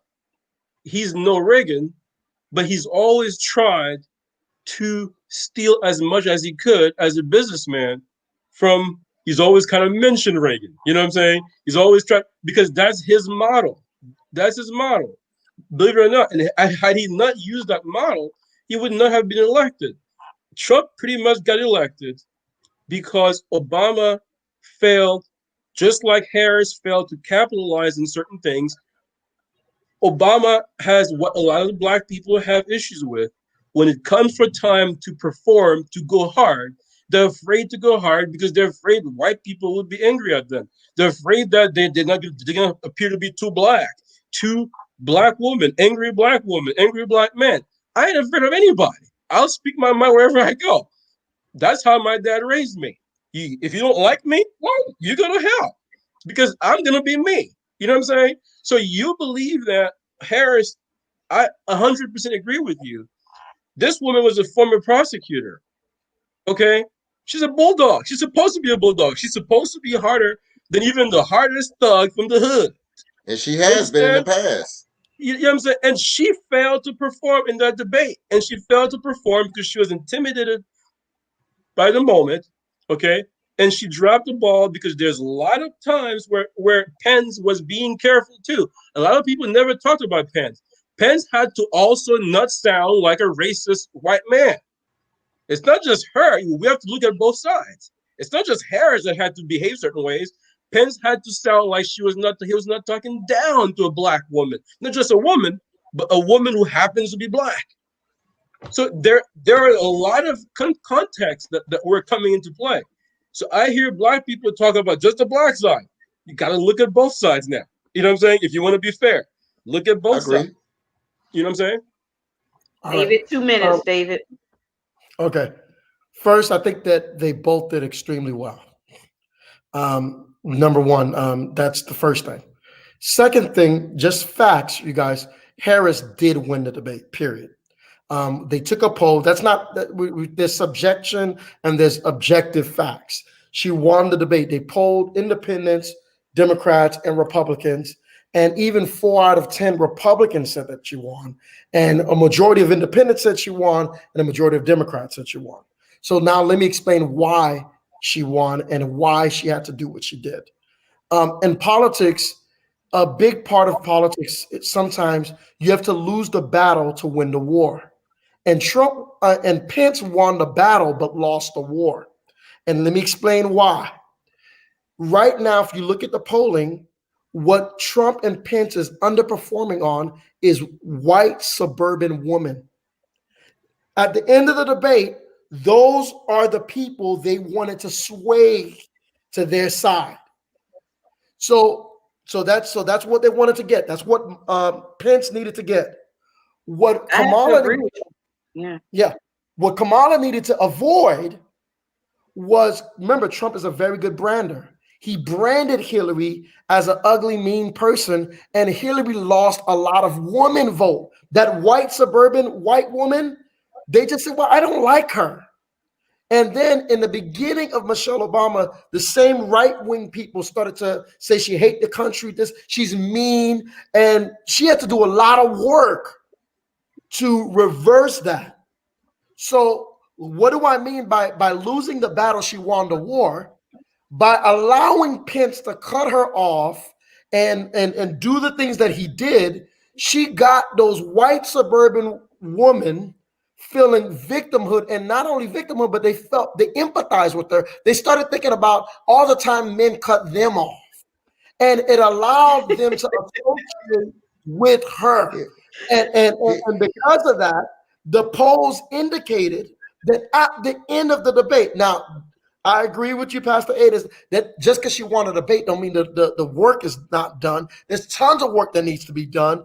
he's no Reagan, but he's always tried to steal as much as he could as a businessman from, he's always kind of mentioned Reagan. You know what I'm saying? He's always tried, because that's his model. That's his model. Believe it or not. And had he not used that model, he would not have been elected. Trump pretty much got elected because Obama failed, just like Harris failed to capitalize in certain things. Obama has what a lot of black people have issues with. When it comes for time to perform, to go hard, they're afraid to go hard because they're afraid white people will be angry at them. They're afraid that they're going to appear to be too black. Two black women, angry black woman, angry black man. I ain't afraid of anybody. I'll speak my mind wherever I go. That's how my dad raised me. If you don't like me, well, you go to hell, because I'm going to be me. You know what I'm saying? So you believe that Harris, I 100% agree with you. This woman was a former prosecutor. Okay? She's a bulldog. She's supposed to be a bulldog. She's supposed to be harder than even the hardest thug from the hood. And she has been in the past. You know what I'm saying? And she failed to perform in that debate. And she failed to perform because she was intimidated by the moment. Okay? And she dropped the ball because there's a lot of times where Pence was being careful too. A lot of people never talked about Pence. Pence had to also not sound like a racist white man. It's not just her. We have to look at both sides. It's not just Harris that had to behave certain ways. Pence had to sound like he was not talking down to a black woman. Not just a woman, but a woman who happens to be black. So there are a lot of contexts that were coming into play. So I hear black people talk about just the black side. You got to look at both sides now. You know what I'm saying? If you want to be fair, look at both sides. You know what I'm saying? David, 2 minutes, David. Okay. First, I think that they both did extremely well. Number one, that's the first thing. Second thing, just facts, you guys. Harris did win the debate. Period. They took a poll. That's not that there's subjection and there's objective facts. She won the debate. They polled independents, Democrats, and Republicans, and even 4 out of 10 Republicans said that she won, and a majority of independents said she won, and a majority of Democrats said she won. So now let me explain why she won and why she had to do what she did. In politics, a big part of politics, sometimes you have to lose the battle to win the war. And Trump and Pence won the battle but lost the war. And let me explain why. Right now, if you look at the polling, what Trump and Pence is underperforming on is white suburban women. At the end of the debate, those are the people they wanted to sway to their side. So that's what they wanted to get. That's what Pence needed to get. What Kamala what Kamala needed to avoid was, remember, Trump is a very good brander. He branded Hillary as an ugly, mean person, and Hillary lost a lot of woman vote. That white suburban white woman, they just said, well, I don't like her. And then in the beginning of Michelle Obama, the same right-wing people started to say she hate the country, she's mean, and she had to do a lot of work to reverse that. So what do I mean by losing the battle, she won the war? By allowing Pence to cut her off and do the things that he did, she got those white suburban women feeling victimhood, and not only victimhood, but they empathized with her. They started thinking about all the time men cut them off, and it allowed them to associate with her. And because of that, the polls indicated that at the end of the debate, now I agree with you, Pastor Adis, that just because she won a debate don't mean the work is not done. There's tons of work that needs to be done,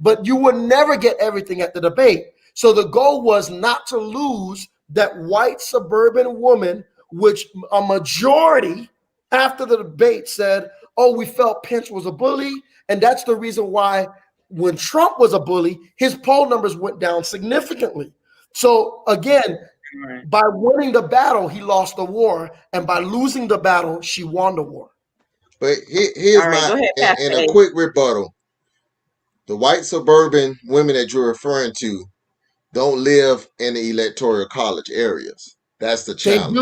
but you will never get everything at the debate. So the goal was not to lose that white suburban woman, which a majority after the debate said, oh, we felt Pence was a bully. And that's the reason why when Trump was a bully, his poll numbers went down significantly. So again, by winning the battle, he lost the war. And by losing the battle, she won the war. But here's in a quick rebuttal. The white suburban women that you're referring to don't live in the electoral college areas. That's the challenge.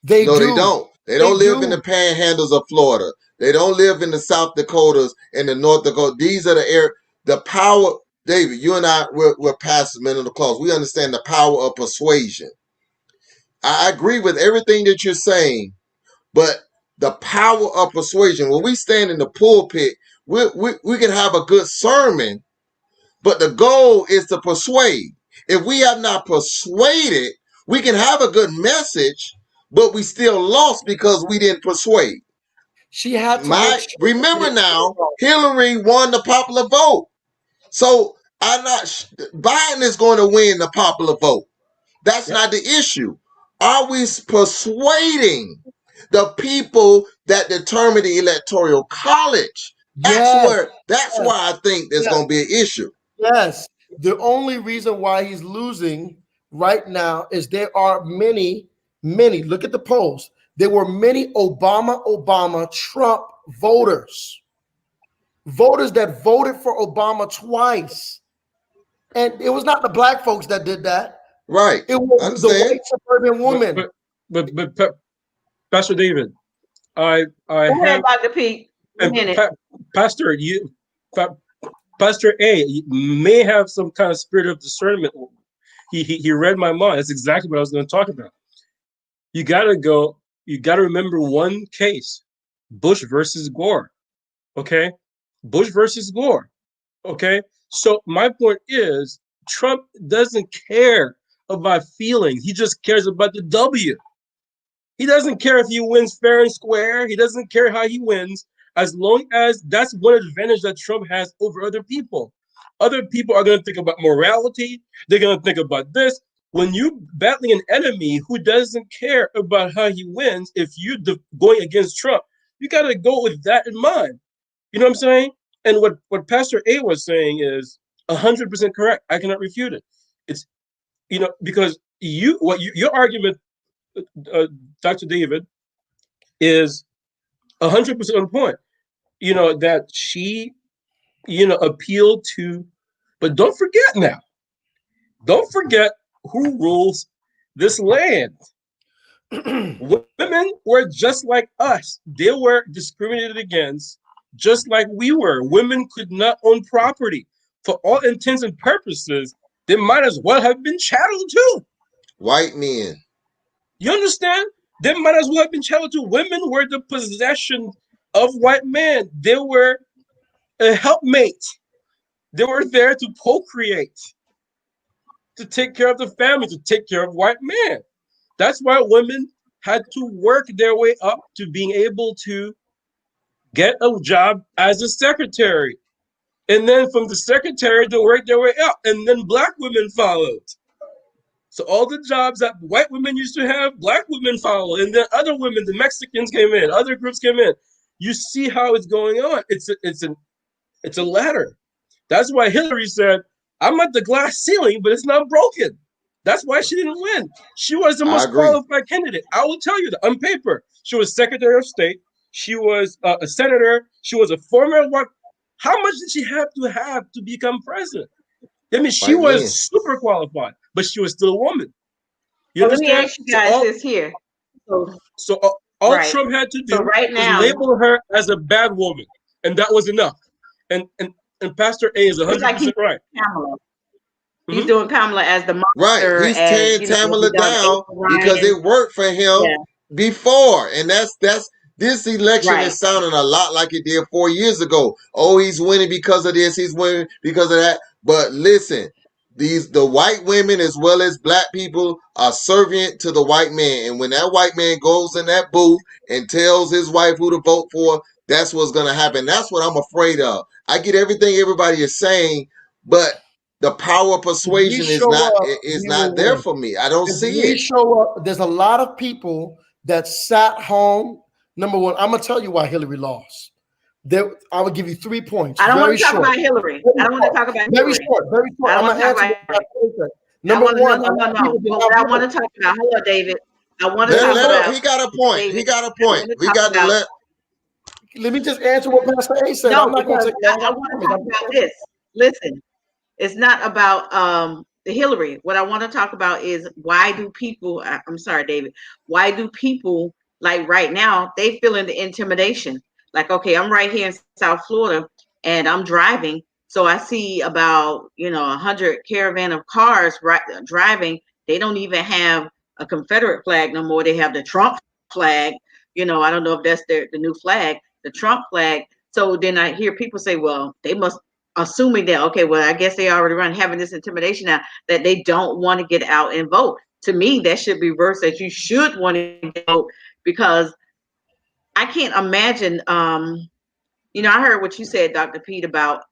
They don't. They don't live in the panhandles of Florida. They don't live in the South Dakotas and the North Dakota. These are the areas. The power, David, you and I, we're past men of the clause. We understand the power of persuasion. I agree with everything that you're saying, but the power of persuasion, when we stand in the pulpit, we can have a good sermon, but the goal is to persuade. If we have not persuaded, we can have a good message, but we still lost because we didn't persuade. She had to remember now, Hillary won the popular vote. So Biden is going to win the popular vote. That's not the issue. Are we persuading the people that determine the electoral college? That's why I think there's going to be an issue. Yes. The only reason why he's losing right now is there are many, look at the polls. There were many Obama, Trump voters that voted for Obama twice. And it was not the black folks that did that. Right. It was the white suburban woman. But Pastor David, I Go ahead, Dr. Pete. Pastor, Pastor A may have some kind of spirit of discernment. He read my mind. That's exactly what I was going to talk about. You got to remember one case, Bush versus Gore. Okay? Bush versus Gore. Okay? So my point is, Trump doesn't care about feelings. He just cares about the W. He doesn't care if he wins fair and square. He doesn't care how he wins, as long as that's one advantage that Trump has over other people. Other people are going to think about morality. They're going to think about this. when you battling an enemy who doesn't care about how he wins, if you're going against Trump, you got to go with that in mind. You know what I'm saying? And what Pastor A was saying is 100% correct. I cannot refute it. It's, because your argument, Dr. David, is 100% on point. That she, appealed to, but don't forget who rules this land. Women were just like us. They were discriminated against just like we were. Women could not own property. For all intents and purposes, they might as well have been chattel too. White men. You understand? They might as well have been chattel too. Women were the possession of white men. They were a helpmate. They were there to procreate, to take care of the family, to take care of white men. That's why women had to work their way up to being able to get a job as a secretary. And then from the secretary, they worked their way up. And then black women followed. So all the jobs that white women used to have, black women followed. And then other women, the Mexicans came in, other groups came in. You see how it's going on. It's a ladder. That's why Hillary said, I'm at the glass ceiling, but it's not broken. That's why she didn't win. She was the most qualified candidate. I will tell you that on paper. She was Secretary of State. She was a senator. She was a former one. How much did she have to become president? I mean, she was super qualified, but she was still a woman. You understand? Let me ask you guys this here. So all Trump had to do was label her as a bad woman, and that was enough. And Pastor A is 100% right. Kamala. He's doing Kamala as the monster. Right, he's tearing Kamala down because it worked for him before, and that's this election is sounding a lot like it did 4 years ago. Oh, he's winning because of this, he's winning because of that. But listen, the white women as well as black people are servient to the white man, and when that white man goes in that booth and tells his wife who to vote for, that's what's going to happen. That's what I'm afraid of. I get everything everybody is saying, but the power of persuasion is not there for me. I don't see it. Show up. There's a lot of people that sat home. Number one, I'm gonna tell you why Hillary lost. I will give you 3 points. I don't want to talk about Hillary. I don't want to talk about Hillary. Very short. I'm gonna answer. Number one, no. What I want to talk about. Hello, David. I want to talk about. He got a point. David, he got a point. We got to let. Let me just answer what Pastor A said. No, I'm not going to say. I want to talk about this. Listen, it's not about the Hillary. What I want to talk about is why do people? I'm sorry, David. Why do people like right now? They feeling the intimidation. Like, okay, I'm right here in South Florida, and I'm driving. So I see about 100 caravan of cars driving. They don't even have a Confederate flag no more. They have the Trump flag. I don't know if that's the new flag, the Trump flag. So then I hear people say, well, they must assuming that, okay, well, I guess they already having this intimidation now that they don't want to get out and vote. To me, that should be reversed, that you should want to vote, because I can't imagine, I heard what you said, Dr. Pete, about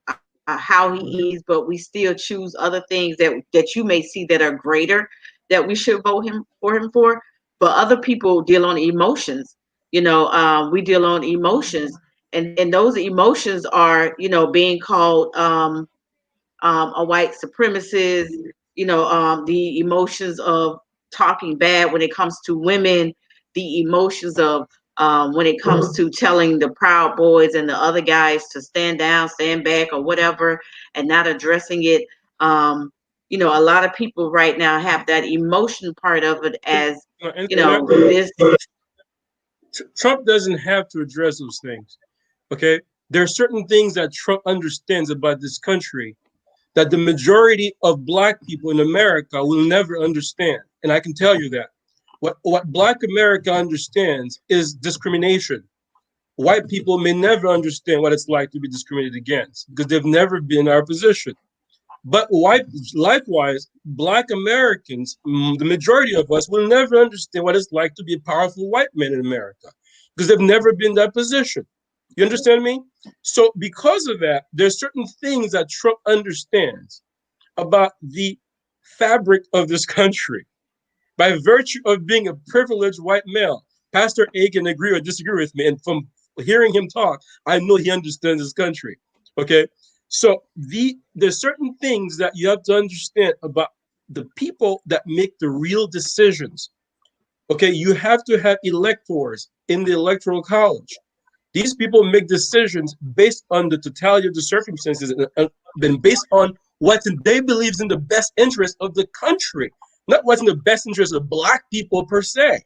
how he is, but we still choose other things that you may see that are greater that we should vote for him for. But other people deal on emotions. We deal on emotions, and those emotions are, being called a white supremacist, the emotions of talking bad when it comes to women, the emotions of when it comes to telling the Proud Boys and the other guys to stand down, stand back, or whatever, and not addressing it. A lot of people right now have that emotion part of it as, this. Trump doesn't have to address those things. Okay. There are certain things that Trump understands about this country that the majority of Black people in America will never understand. And I can tell you that. What Black America understands is discrimination. White people may never understand what it's like to be discriminated against because they've never been in our position. But likewise, Black Americans, the majority of us, will never understand what it's like to be a powerful white man in America because they've never been in that position. You understand me? So because of that, there's certain things that Trump understands about the fabric of this country by virtue of being a privileged white male. Pastor A can agree or disagree with me, and from hearing him talk, I know he understands this country. Okay, so there's certain things that you have to understand about the people that make the real decisions. Okay, you have to have electors in the electoral college. These people make decisions based on the totality of the circumstances and then based on what they believe is in the best interest of the country, not what's in the best interest of Black people per se.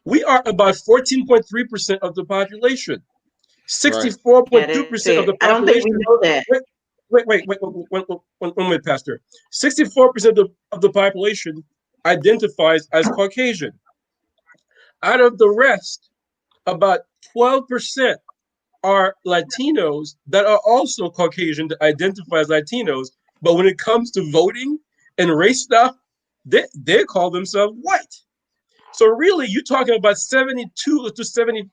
We are about 14.3% of the population. 64.2% of the population. I don't think we know that. Wait, one minute, Pastor. 64% of the population identifies as Caucasian. Out of the rest, about 12% are Latinos that are also Caucasian that identify as Latinos, but when it comes to voting and race stuff, they call themselves white. So really, you're talking about 72 to 75%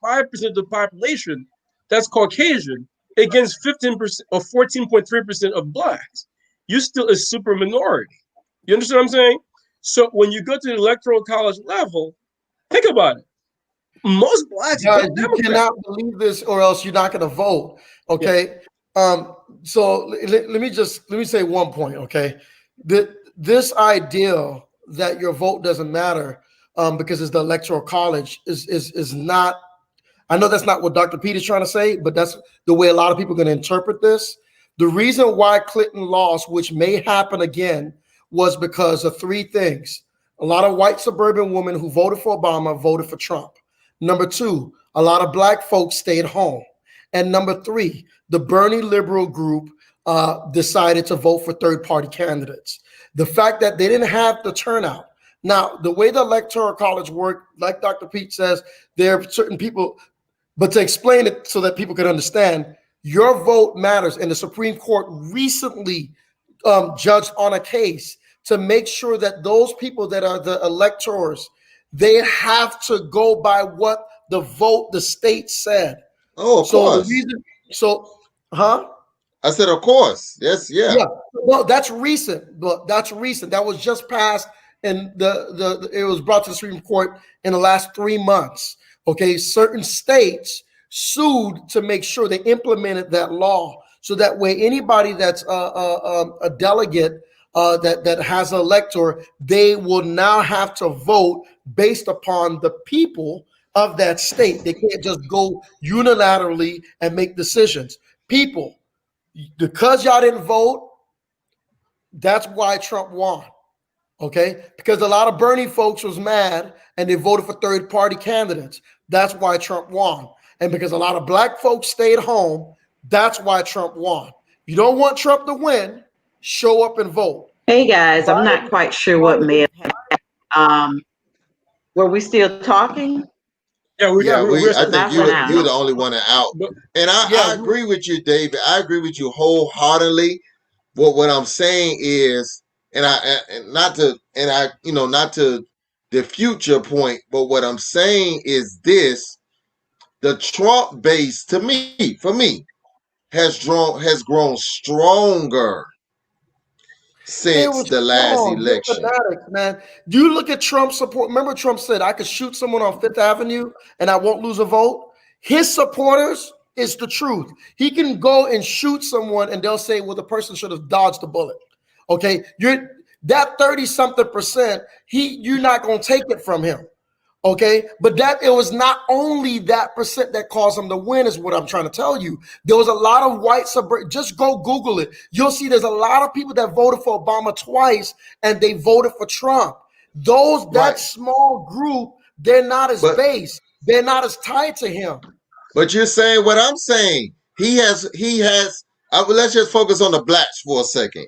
of the population that's Caucasian against 15% or 14.3% of Blacks. You're still a super minority. You understand what I'm saying? So when you go to the electoral college level, think about it. Most Blacks Guys, vote you Democrat. cannot believe this, or else you're not going to vote. Okay. Yeah. So let me say one point. Okay. This idea that your vote doesn't matter because it's the electoral college is not. I know that's not what Dr. Pete is trying to say, but that's the way a lot of people are going to interpret this. The reason why Clinton lost, which may happen again, was because of three things. A lot of white suburban women who voted for Obama voted for Trump. Number two, a lot of Black folks stayed home. And number three, the Bernie liberal group decided to vote for third-party candidates. The fact that they didn't have the turnout. Now, the way the Electoral College worked, like Dr. Pete says, there are certain people, but to explain it so that people can understand, your vote matters. And the Supreme Court recently judged on a case to make sure that those people that are the electors, they have to go by what the state said. Oh, of course. I said, of course. Yes, yeah. Well, that's recent. But that's recent. That was just passed, and it was brought to the Supreme Court in the last 3 months. Okay, certain states sued to make sure they implemented that law, so that way anybody that's a delegate that has an elector, they will now have to vote based upon the people of that state. They can't just go unilaterally and make decisions. People, because y'all didn't vote, that's why Trump won. Okay, because a lot of Bernie folks was mad and they voted for third-party candidates. That's why Trump won. And because a lot of Black folks stayed home, that's why Trump won. You don't want Trump to win, show up and vote. Hey guys, I'm not quite sure what may have happened. Were we still talking? I think you're the only one out. And I agree with you, David. I agree with you wholeheartedly. What I'm saying is, not to defute your point, but what I'm saying is this: the Trump base, for me, has grown stronger since the last election. Man, you look at Trump's support. Remember, Trump said, "I could shoot someone on Fifth Avenue and I won't lose a vote." His supporters, it's the truth. He can go and shoot someone and they'll say, "Well, the person should have dodged the bullet." Okay, you're that 30-something%. You're not going to take it from him. Okay, but it was not only that percent that caused him to win, is what I'm trying to tell you. There was a lot of white suburban. Just go Google it. You'll see there's a lot of people that voted for Obama twice and they voted for Trump. That small group, they're not as base. They're not as tied to him. But you're saying what I'm saying. He has. Let's just focus on the Blacks for a second.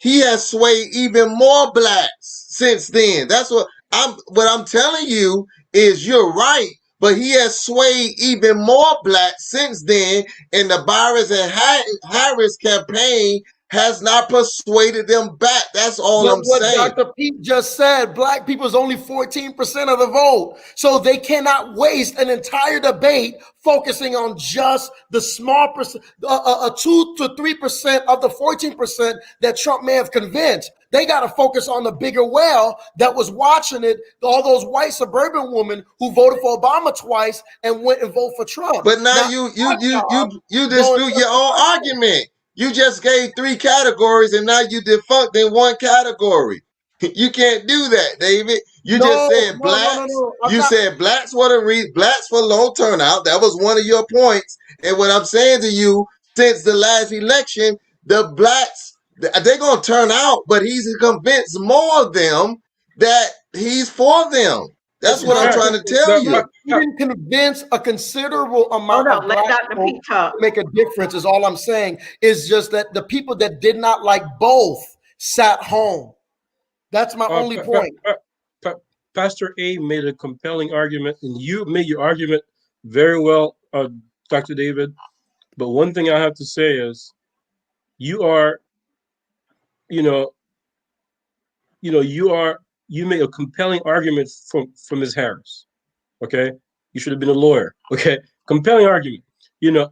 He has swayed even more Blacks since then. That's what I'm telling you is you're right, but he has swayed even more Blacks since then, and the Byron and Harris campaign has not persuaded them back. That's all I'm saying. What Dr. Pete just said, Black people is only 14% of the vote. So they cannot waste an entire debate focusing on just the small percent, 2 to 3% of the 14% that Trump may have convinced. They got to focus on the bigger whale that was watching it. All those white suburban women who voted for Obama twice and went and voted for Trump. But now you dispute your own argument. You just gave 3 categories and now you defunct in 1 category. You can't do that, David. You just said blacks. You said blacks for blacks for low turnout. That was one of your points. And what I'm saying to you, since the last election, the blacks, they're gonna turn out, but he's convinced more of them that he's for them. That's what I'm trying to tell you. He didn't convince a considerable amount of let black Dr. folk Pete talk. to make a difference. Is all I'm saying. Is just that the people that did not like both sat home. That's my only point. Pastor A made a compelling argument, and you made your argument very well, Dr. David. But one thing I have to say is, you made a compelling argument from Ms. Harris. Okay, you should have been a lawyer. Okay, compelling argument.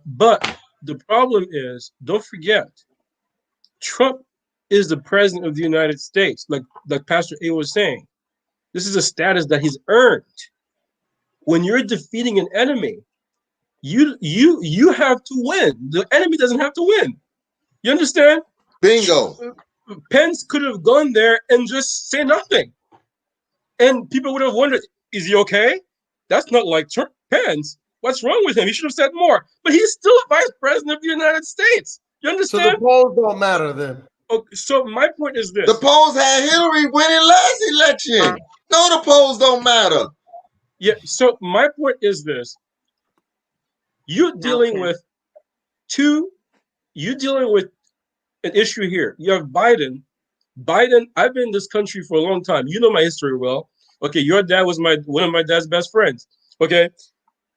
But the problem is, don't forget, Trump is the president of the United States, like Pastor A was saying. This is a status that he's earned. When you're defeating an enemy, you have to win. The enemy doesn't have to win. You understand? Bingo. Pence could have gone there and just say nothing, and people would have wondered, is he okay? That's not like Pence. What's wrong with him? He should have said more. But he's still a vice president of the United States. You understand? So the polls don't matter then. Okay, so my point is this. The polls had Hillary winning last election. No, the polls don't matter. Yeah, so my point is this. You're dealing with an issue here. You have Biden. I've been in this country for a long time. You know my history well. Okay, your dad was one of my dad's best friends. Okay.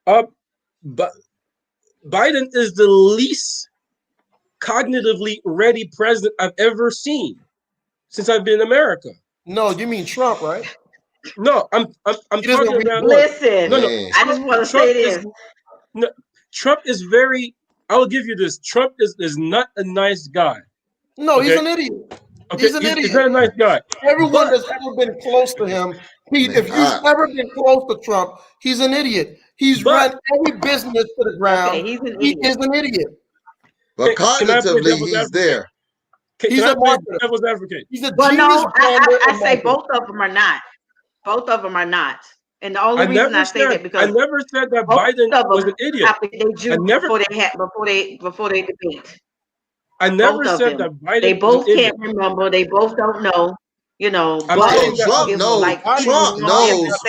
But Biden is the least cognitively ready president I've ever seen since I've been in America. No, you mean Trump, right? No, I'm talking about. Listen, I just want to say this. Trump is very. I will give you this. Trump is not a nice guy. No, okay? He's an idiot. Okay, he's an idiot. He's not a nice guy. Everyone that's ever been close to him, Pete, if you've ever been close to Trump, he's an idiot. He's run every business to the ground. Okay, he is an idiot. But cognitively, he's there. He's a devil's advocate. He's a well, genius. no, I say both of them are not. Both of them are not. And the only reason I say that because I never said that Biden was an idiot. Before they debate. I never said that Biden. They both can't remember. They both don't know. Trump knows.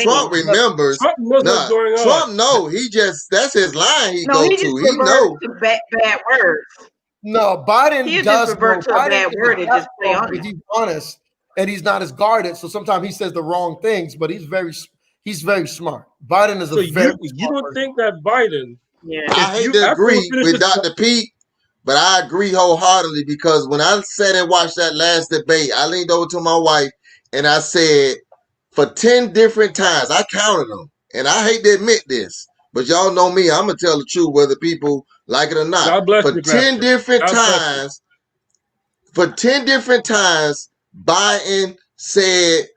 Trump remembers. Trump knows what's going on. Trump knows. That's his line. He knows. He knows. Bad words. No, Biden he does just revert to a bad word and just play on it. He's honest and he's not as guarded. So sometimes he says the wrong things, but he's very smart. Biden is you don't think that Biden? Yeah. I hate to agree with Dr. Pete, but I agree wholeheartedly because when I sat and watched that last debate, I leaned over to my wife and I said, for 10 different times, I counted them, and I hate to admit this, but y'all know me, I'm gonna tell the truth whether people like it or not. God bless for you, 10 different times, for 10 different times, Biden said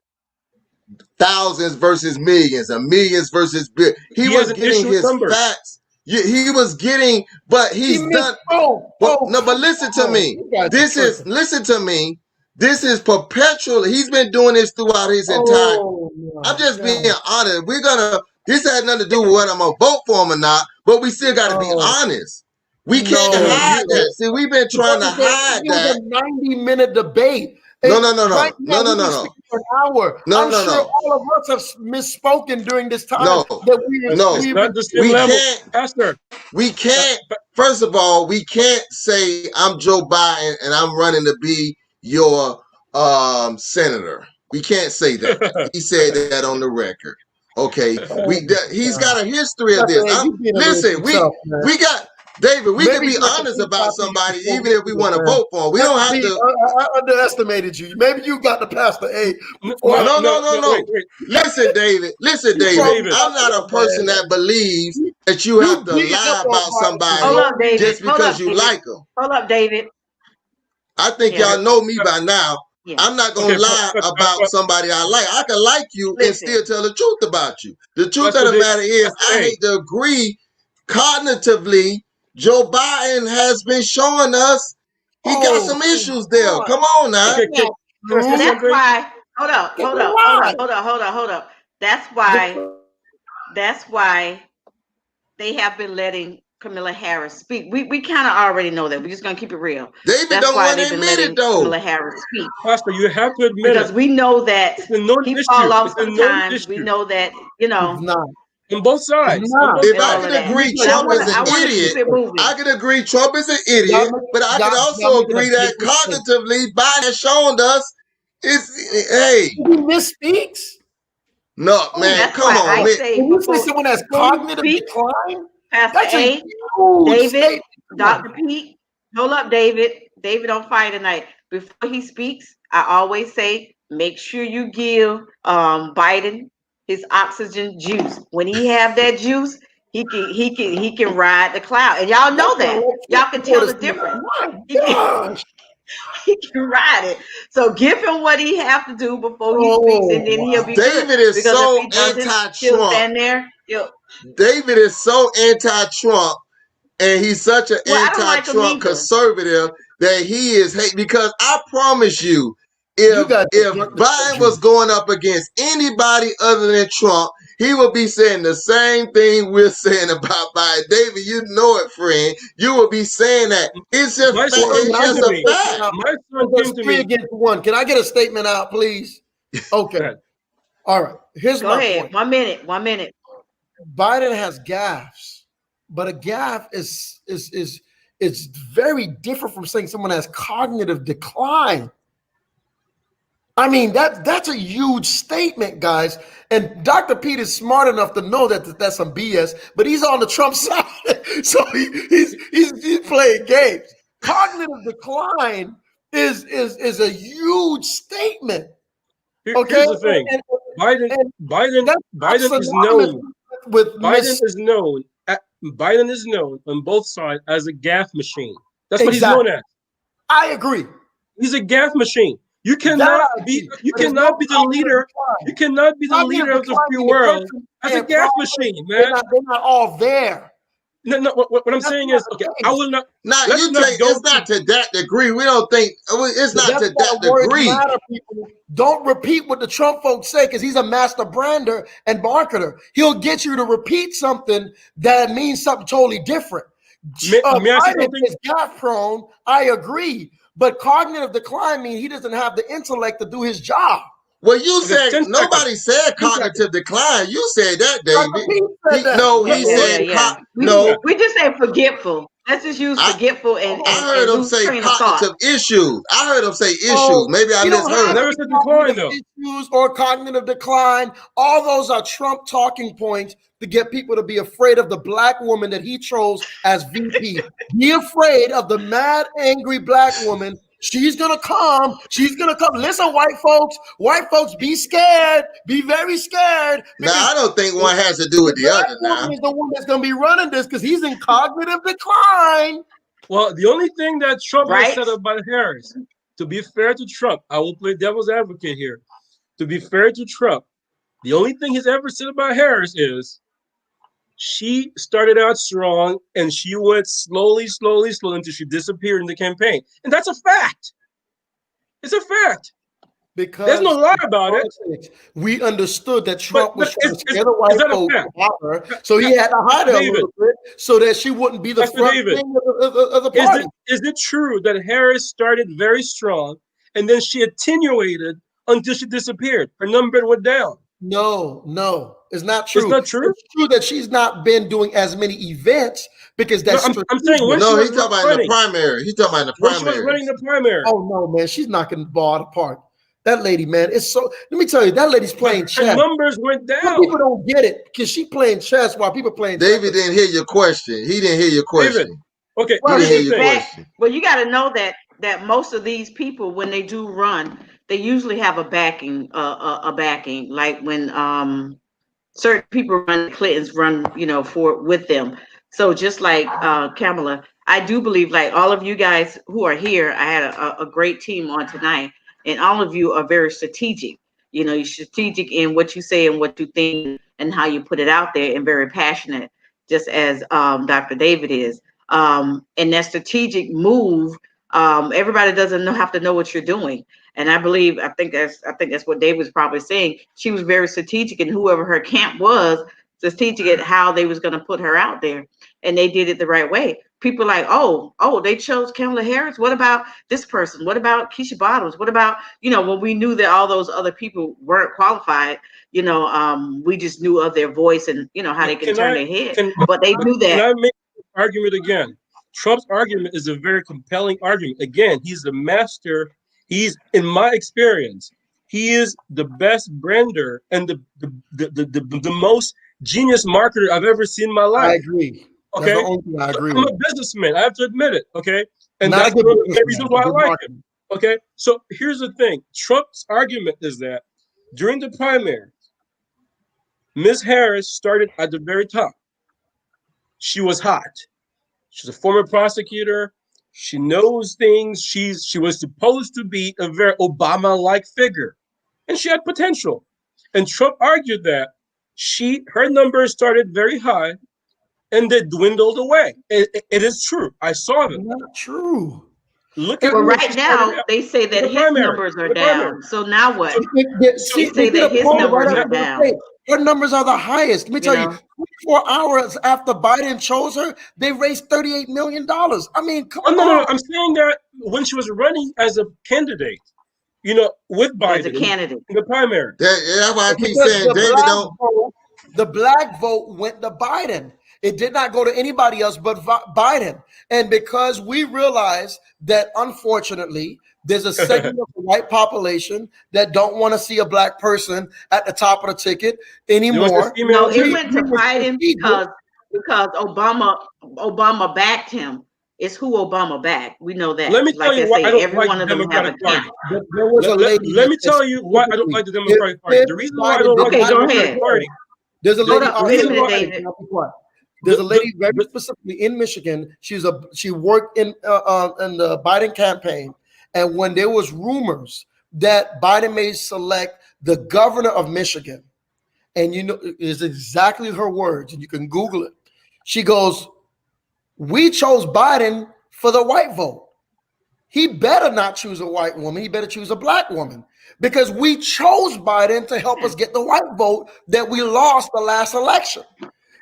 thousands versus millions, and millions versus billions. He was getting his facts. He was getting, but he's done. But listen to me. Listen to me. This is perpetual. He's been doing this throughout his entire. I'm just being honest. This has nothing to do with whether I'm gonna vote for him or not, but we still got to be honest. We can't hide that. See, we've been trying to hide that. It was a 90-minute debate. No. An hour. I'm sure all of us have misspoken during this time. We can't. First of all, we can't say I'm Joe Biden and I'm running to be your senator. We can't say that. He said that on the record. Okay, he's got a history of this. Listen, we got. David, we can be honest about somebody even if we want to vote for him. We don't have to. I underestimated you. Maybe you got the Pastor A. No. Listen, David. I'm not a person that believes that you have to lie about somebody just because you like them. Hold up, David. I think y'all know me by now. Yeah. I'm not gonna Okay, lie about somebody I like. I can like you and Listen. still tell the truth about you. The truth That's of the what matter is, that's I hey. hate to agree. Cognitively, Joe Biden has been showing us he got Oh, some issues there. God. Come on now. Okay, can I say And that's something? why, hold Get the up. That's why they have been letting Kamala Harris speak. We kind of already know that. We're just gonna keep it real. David That's don't why want to they've been admit it letting though. Kamala Harris speak. Pastor, you have to admit Because it. we know that It's a known he issue. fall off It's a known sometimes. We issue know that, It's not. on both sides. It's On not. both If and I all sides. of can that. agree But Trump is an I wanna idiot, keep it moving. I can agree Trump is an idiot, Y'all make- but I can y'all also making a agree that big mistake. cognitively Biden has shown us hey, He misspeaks. no man, That's come why on, I man. say When you say before, someone has before you cognitive speak, decline, Pastor that's a A, huge David, statement. Dr. Pete, hold up, David. David on fire tonight. Before he speaks, I always say, make sure you give Biden his oxygen juice. When he have that juice, he can ride the cloud. And y'all know that. Y'all can tell the difference. My He can, gosh. he can ride it. So give him what he have to do before he speaks, and then he'll be David good. is Because so if he doesn't, he'll anti-Trump. stand there. David is so anti-Trump, and he's such an Well, I don't like him anti-Trump either. conservative that he is hate. Because I promise you, You got if Biden was going up against anybody other than Trump, he would be saying the same thing we're saying about Biden. David, you know it, friend. You would be saying that. It's just My fact. son It's came just to a me. fact. My son There's came to 3 me. against 1. Can I get a statement out, please? Okay. Go ahead. All right. Here's Go my ahead. point. 1 minute. 1 minute. Biden has gaffes, but a gaffe is very different from saying someone has cognitive decline. I mean, that's a huge statement, guys. And Dr. Pete is smart enough to know that that's some BS, but he's on the Trump side, so he's playing games. Cognitive decline is a huge statement. Okay, Here's the thing. and Biden that's is synonymous known. with Biden is known on both sides as a gaffe machine. That's what he's Exactly. known as. I agree. He's a gaffe machine. You That cannot I be. agree. You But there's cannot no be the cognitive leader. decline. You cannot be the Cognitive leader of the decline free means the world person as a can't gaffe process. machine, They're man. not all there. No, what I'm That's saying not is, the okay, case. I will not. Now Let's you not take go. it's not to that degree. We don't think it's not That's to why that words degree. matter, people. Don't repeat what the Trump folks say because he's a master brander and marketer. He'll get you to repeat something that means something totally different. May I say Biden something? is gaffe prone. I agree. But cognitive decline means he doesn't have the intellect to do his job. Well, you Okay, said 10 nobody seconds. said 10 cognitive decline. You said that, Dr. David. Pete said that. He said Yeah. no. We just say forgetful. Let's just use I, forgetful and I heard him lose say train of thought. cognitive issues. I heard him say issues. Oh, Maybe I you don't I have misheard. never said decline cognitive though. issues or cognitive decline. All those are Trump talking points to get people to be afraid of the black woman that he chose as VP. Be afraid of the mad, angry black woman. She's gonna come. She's gonna come. Listen, white folks, be scared. Be very scared. Now I don't think one has to do with the Black other. woman Now is the one that's gonna be running this because he's in cognitive decline. Well, the only thing that Trump has Right? said about Harris, to be fair to Trump, I will play devil's advocate here. To be fair to Trump, the only thing he's ever said about Harris is she started out strong and she went slowly until she disappeared in the campaign. And that's a fact. It's a fact. Because there's no lie about it. We understood that Trump was trying to scare the is white that a folks fact? about her, so he had to hide her a little bit so that she wouldn't be the Pastor front David, thing of the party. Is it true that Harris started very strong and then she attenuated until she disappeared? Her number went down. No, it's not true. It's not true. It's true that she's not been doing as many events because that's. No, I'm saying when no, she he's was talking about in the primary. He's talking about in the when primary. she was running the primary. Oh no, man, she's knocking the ball out of the park. That lady, man, it's so. Let me tell you, that lady's playing chess. Her numbers went down. Some people don't get it because she playing chess while people playing. David chess. didn't hear your question. He didn't hear your question. David, okay, he didn't hear your question. Well, you got to know that most of these people, when they do run, they usually have a backing. Like when certain people run, Clintons run, with them. So just like Kamala, I do believe, like all of you guys who are here, I had a great team on tonight. and all of you are very strategic. You know, you're strategic in what you say and what you think and how you put it out there, and very passionate, just as Dr. David is. And that strategic move, everybody doesn't have to know what you're doing. And I think that's what David was probably saying. She was very strategic, and whoever her camp was, strategic at how they was going to put her out there, and they did it the right way. People like, oh, they chose Kamala Harris. What about this person? What about Keisha Bottoms? What about, when we knew that all those other people weren't qualified, we just knew of their voice and how they can turn their head. But they knew Can that. I make an argument again? Trump's argument is a very compelling argument. Again, he's the master. He's, in my experience, he is the best brander and the most genius marketer I've ever seen in my life. I agree. Okay, That's the only thing I agree I'm with. a businessman. I have to admit it. Okay, and Not a that's good one of the businessman, reasons why I good like marketer. him. Okay, so here's the thing. Trump's argument is that during the primary, Ms. Harris started at the very top. She was hot. She's a former prosecutor. She knows things. She was supposed to be a very Obama-like figure, and she had potential. And Trump argued that her numbers started very high, and they dwindled away. It is true. I saw them. Not true. Look at Well, where right she now started out. they say that The his primary, numbers are the primary. down. So now what? See, say they that did a his poll numbers right are after the down. debate. Her numbers are the highest. Let me tell you, know? 24 hours after Biden chose her, they raised $38 million. I mean, come Oh, on. no. I'm saying that when she was running as a candidate, with Biden As a candidate. in the primary. That's why I keep Because saying David don't. the black vote went to Biden. It did not go to anybody else but Biden. And because we realize that, unfortunately, there's a segment of the white population that don't want to see a black person at the top of the ticket anymore. No, it went to Biden because Obama backed him. It's who Obama backed. We know that. Let me tell you why I don't like the Democratic Democratic Party. There was a lady. Let me tell you why I don't like the Democratic Party. The reason why I don't like the Democratic Party. There's a lady. Wait a minute, David. There's a lady very specifically in Michigan. She worked in the Biden campaign, and when there was rumors that Biden may select the governor of Michigan, and is exactly her words, and you can Google it. She goes, "We chose Biden for the white vote. He better not choose a white woman. He better choose a black woman, because we chose Biden to help us get the white vote that we lost the last election."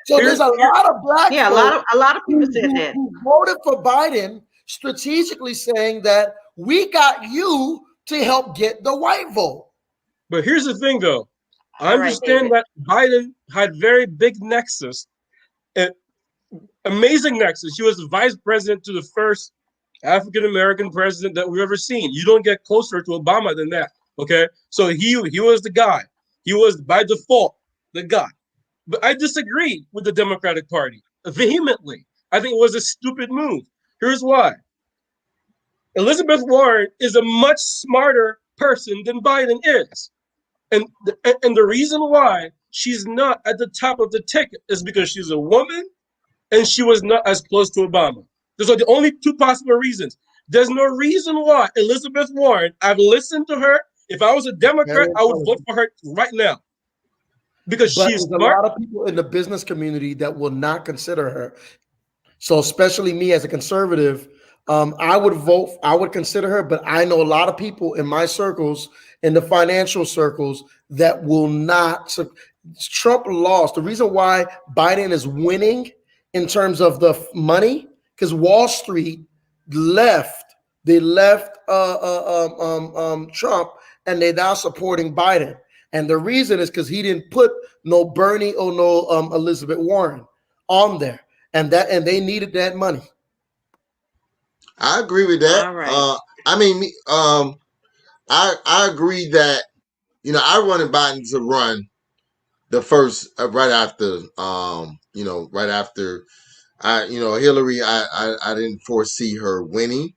So there's a lot of black folks a lot of people said that who voted for Biden, strategically saying that we got you to help get the white vote. But here's the thing, though. I understand that Biden had very big nexus, amazing nexus. He was the vice president to the first African-American president that we've ever seen. You don't get closer to Obama than that, okay? So he was the guy. He was, by default, the guy. But I disagree with the Democratic Party vehemently. I think it was a stupid move. Here's why. Elizabeth Warren is a much smarter person than Biden is. And the reason why she's not at the top of the ticket is because she's a woman and she was not as close to Obama. Those are the only two possible reasons. There's no reason why Elizabeth Warren, I've listened to her. If I was a Democrat, I would vote for her right now. Because she's smart. There's a lot of people in the business community that will not consider her. So especially me as a conservative, I would consider her, but I know a lot of people in my circles, in the financial circles, that will not. So Trump lost. The reason why Biden is winning in terms of the money, because Wall Street left. They left Trump, and they're now supporting Biden. And the reason is because he didn't put no Bernie or no Elizabeth Warren on there, and they needed that money. I agree with that. All right. I agree that I wanted Biden to run the first right after Hillary. I didn't foresee her winning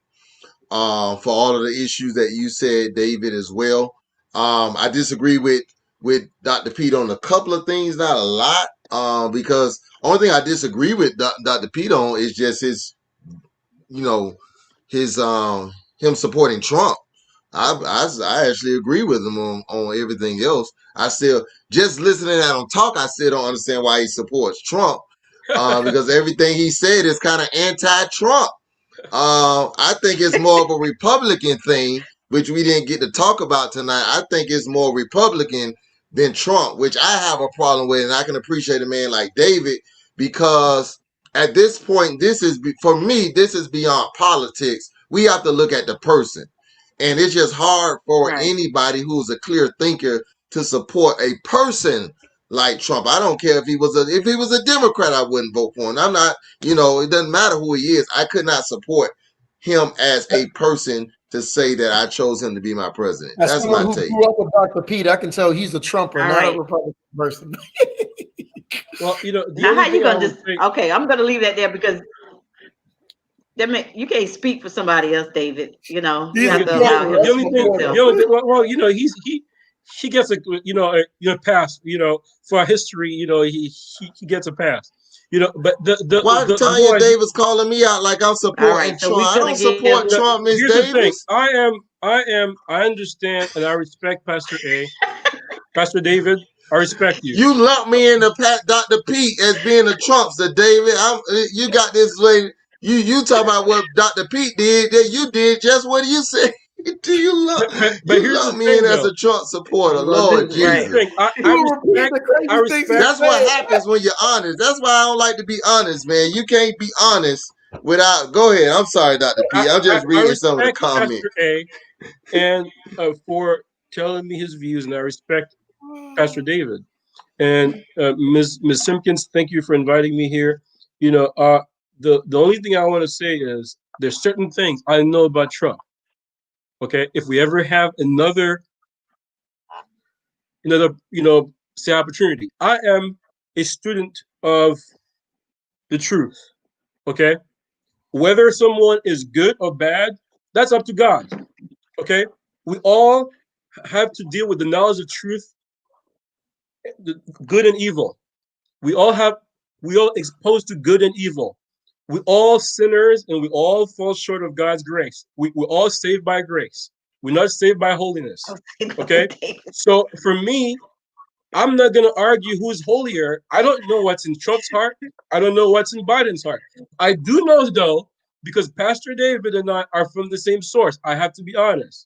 for all of the issues that you said, David, as well. I disagree with Dr. Pete on a couple of things, not a lot, because only thing I disagree with Dr. Pete on is just his him supporting Trump. I actually agree with him on everything else. I still, just listening at him talk, I still don't understand why he supports Trump. Because everything he said is kind of anti-Trump. I think it's more of a Republican thing, which we didn't get to talk about tonight. I think it's more Republican than Trump, which I have a problem with, and I can appreciate a man like David, because at this point, for me, this is beyond politics. We have to look at the person, and it's just hard for Right. anybody who's a clear thinker to support a person like Trump. I don't care if he was a Democrat, I wouldn't vote for him. I'm not, it doesn't matter who he is. I could not support him as a person to say that I chose him to be my president. As That's someone my who take. grew up with Dr. Pete, I can tell he's a Trumper, All not right. a Republican person. Well, the Now, only how you thing I gonna would just? say, Okay, I'm gonna leave that there because you can't speak for somebody else, David. You He's have a to allow Trumper. him to the That's only speak my for thing, point. himself. the only thing, well, he gets a pass, for our history, he gets a pass, but Why the Tanya whole idea, Davis calling me out like I'm All supporting right, so Trump? we're I gonna don't give. support Trump, Miss here's the thing, Davis. I understand and I respect Pastor A, Pastor David, I respect you. You lump me into Dr. Pete as being a Trumpster, David. You got this lady. You talking about what Dr. Pete did? That you did just what you said. But You here's the lump me in thing, as though. a Trump supporter, Well, Lord Here's the right. Jesus. thing. You repeat the I crazy things respect. That's what happens when you're honest. That's why I don't like to be honest, man. You can't be honest without. Go ahead. I'm sorry, Dr. Pete. I'm just I reading some of the respect comments. Pastor A, and for telling me his views, and I respect Pastor David and Ms. Simpkins. Thank you for inviting me here. The only thing I want to say is there's certain things I know about Trump. Okay, if we ever have another say opportunity, I am a student of the truth. Okay, whether someone is good or bad, that's up to God. Okay, we all have to deal with the knowledge of truth, the good and evil. We all exposed to good and evil. We all sinners and we all fall short of God's grace. We're all saved by grace. We're not saved by holiness. Okay, so for me, I'm not going to argue who's holier. I don't know what's in Trump's heart. I don't know what's in Biden's heart. I do know, though, because Pastor David and I are from the same source. I have to be honest.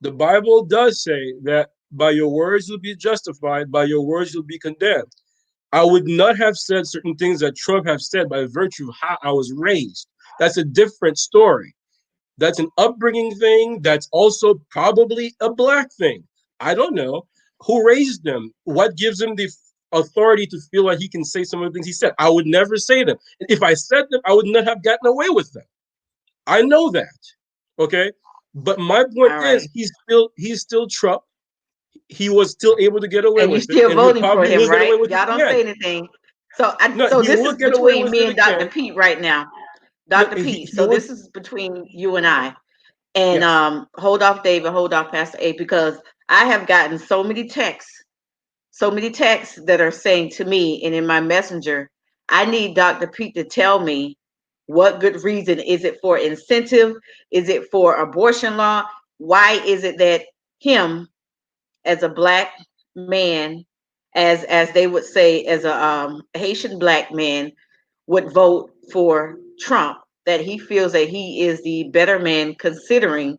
The Bible does say that by your words you'll be justified, by your words you'll be condemned. I would not have said certain things that Trump have said by virtue of how I was raised. That's a different story. That's an upbringing thing. That's also probably a black thing. I don't know. Who raised them? What gives him the authority to feel like he can say some of the things he said? I would never say them. If I said them, I would not have gotten away with them. I know that. Okay. But my point is he's still Trump. He was still able to get away And you with it, still and he voting for probably him, will get away right? with it Y'all don't again. say anything. So, No, so he this will is get away between with me it and Dr. again. Pete right now. No, Dr. Pete. he So will. this is between you and I. And Yes. hold off, David. Hold off, Pastor A, because I have gotten so many texts that are saying to me and in my messenger, I need Dr. Pete to tell me what good reason is it for incentive? Is it for abortion law? Why is it that him as a black man, as they would say, as a Haitian black man, would vote for Trump? That he feels that he is the better man, considering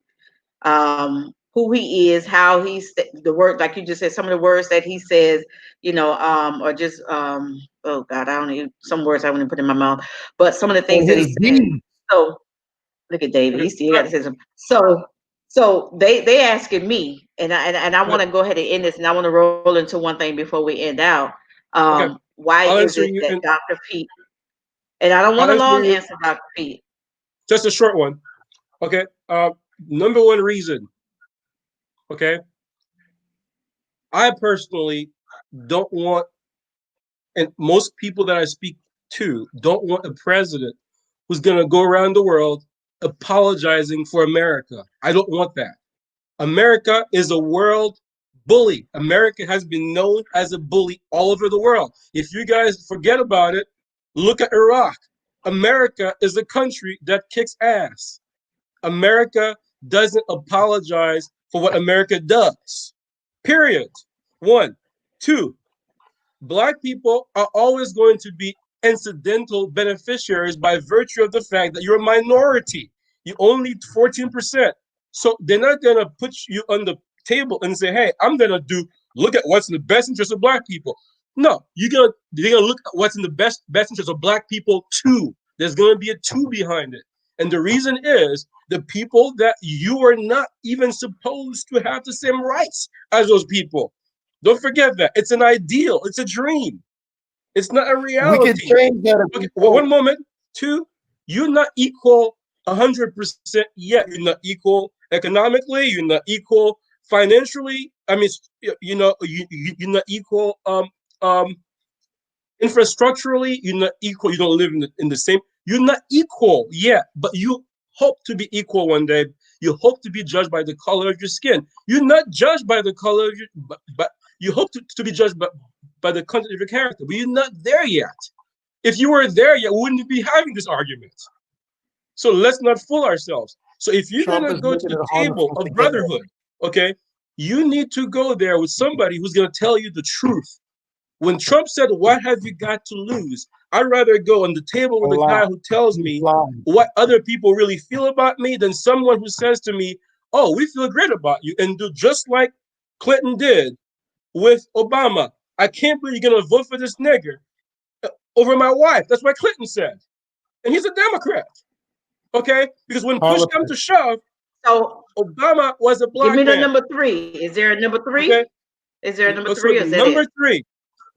who he is, how he's the word, like you just said, some of the words that he says, or just oh God, I don't even some words I wouldn't put in my mouth, but some of the things And that his he said. deed. So look at David, he still got to say something. So they asking me, and I want to go ahead and end this, and I want to roll into one thing before we end out. Okay. Why I'll is answer it you that in, Dr. Pete, and I don't I'll want a answer long you answer, Dr. Pete. just a short one. Okay. Number one reason. Okay. I personally don't want, and most people that I speak to don't want a president who's going to go around the world apologizing for America. I don't want that. America is a world bully. America has been known as a bully all over the world. If you guys forget about it, look at Iraq. America is a country that kicks ass. America doesn't apologize for what America does. Period. 1. 2. Black people are always going to be incidental beneficiaries by virtue of the fact that you're a minority. You only 14%. So they're not going to put you on the table and say, hey, I'm going to look at what's in the best interest of Black people. No, they're going to look at what's in the best interest of Black people too. There's going to be a 2 behind it. And the reason is the people that you are not even supposed to have the same rights as those people. Don't forget that. It's an ideal. It's a dream. It's not a reality. We can change that. Okay, well, 1 moment. 2, you're not equal 100% yet. You're not equal economically. You're not equal financially. I mean, you're not equal infrastructurally. You're not equal. You don't live in the same. You're not equal yet, but you hope to be equal one day. You hope to be judged by the color of your skin. You're not judged by the color of your, but you hope to be judged by the content of your character, but you're not there yet. If you were there yet, we wouldn't be having this argument. So let's not fool ourselves. So if you're going to go to the table of brotherhood, okay, you need to go there with somebody who's going to tell you the truth. When Trump said, what have you got to lose? I'd rather go on the table with a guy who tells me what other people really feel about me than someone who says to me, oh, we feel great about you, and do just like Clinton did with Obama. I can't believe you're going to vote for this nigger over my wife. That's what Clinton said. And he's a Democrat. Okay? Because when push comes to shove, so Obama was a black man. Give me the number 3. Is there a number 3? Okay. Is there a number 3? Or is that number it? 3.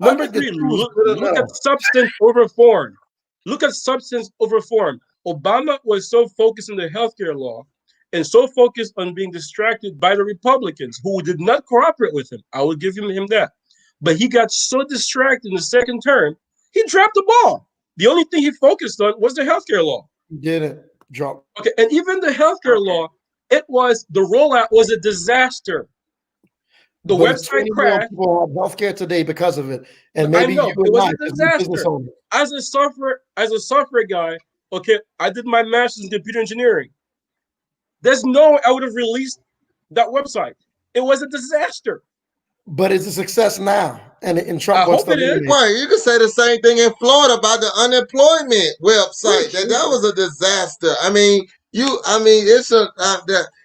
Number 3, look at substance over form. Look at substance over form. Obama was so focused on the healthcare law and so focused on being distracted by the Republicans who did not cooperate with him. I will give him that. But he got so distracted in the second term, he dropped the ball. The only thing he focused on was the healthcare law. He didn't drop. Okay, and even the healthcare law, the rollout was a disaster. The website crashed. People have healthcare today because of it, and maybe it was a disaster. As a software guy, okay, I did my master's in computer engineering. There's no way I would have released that website. It was a disaster. But it's a success now, and Trump wants to. Right, you can say the same thing in Florida about the unemployment website. That was a disaster. I mean, it's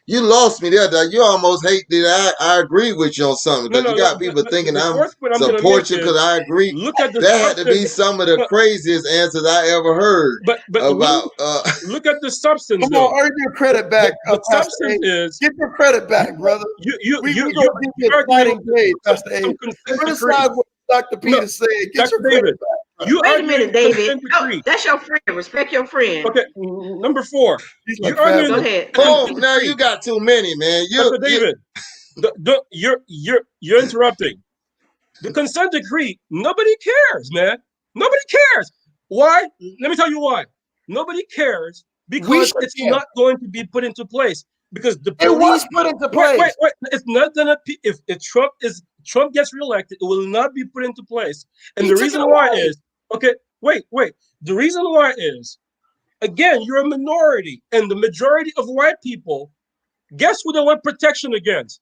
you lost me there. You almost hate that I agree with you on something because you got people thinking I'm support you because I agree. That had to be some of the craziest answers I ever heard. But about look at the substance. Come on, earn your credit back. The substance is get your credit back, brother. You're criticize what Dr. Peter said. Get your credit back. Wait a minute, David. No, that's your friend. Respect your friend. Okay, number 4. Go ahead. Oh, now you got too many, man. David, you're interrupting. The consent decree. Nobody cares, man. Nobody cares. Why? Let me tell you why. Nobody cares because it's not going to be put into place. Because the police, it was put into place. Wait. It's not gonna. If Trump gets reelected, it will not be put into place. And the reason why is. Okay, wait. The reason why is, again, you're a minority, and the majority of white people, guess who they want protection against?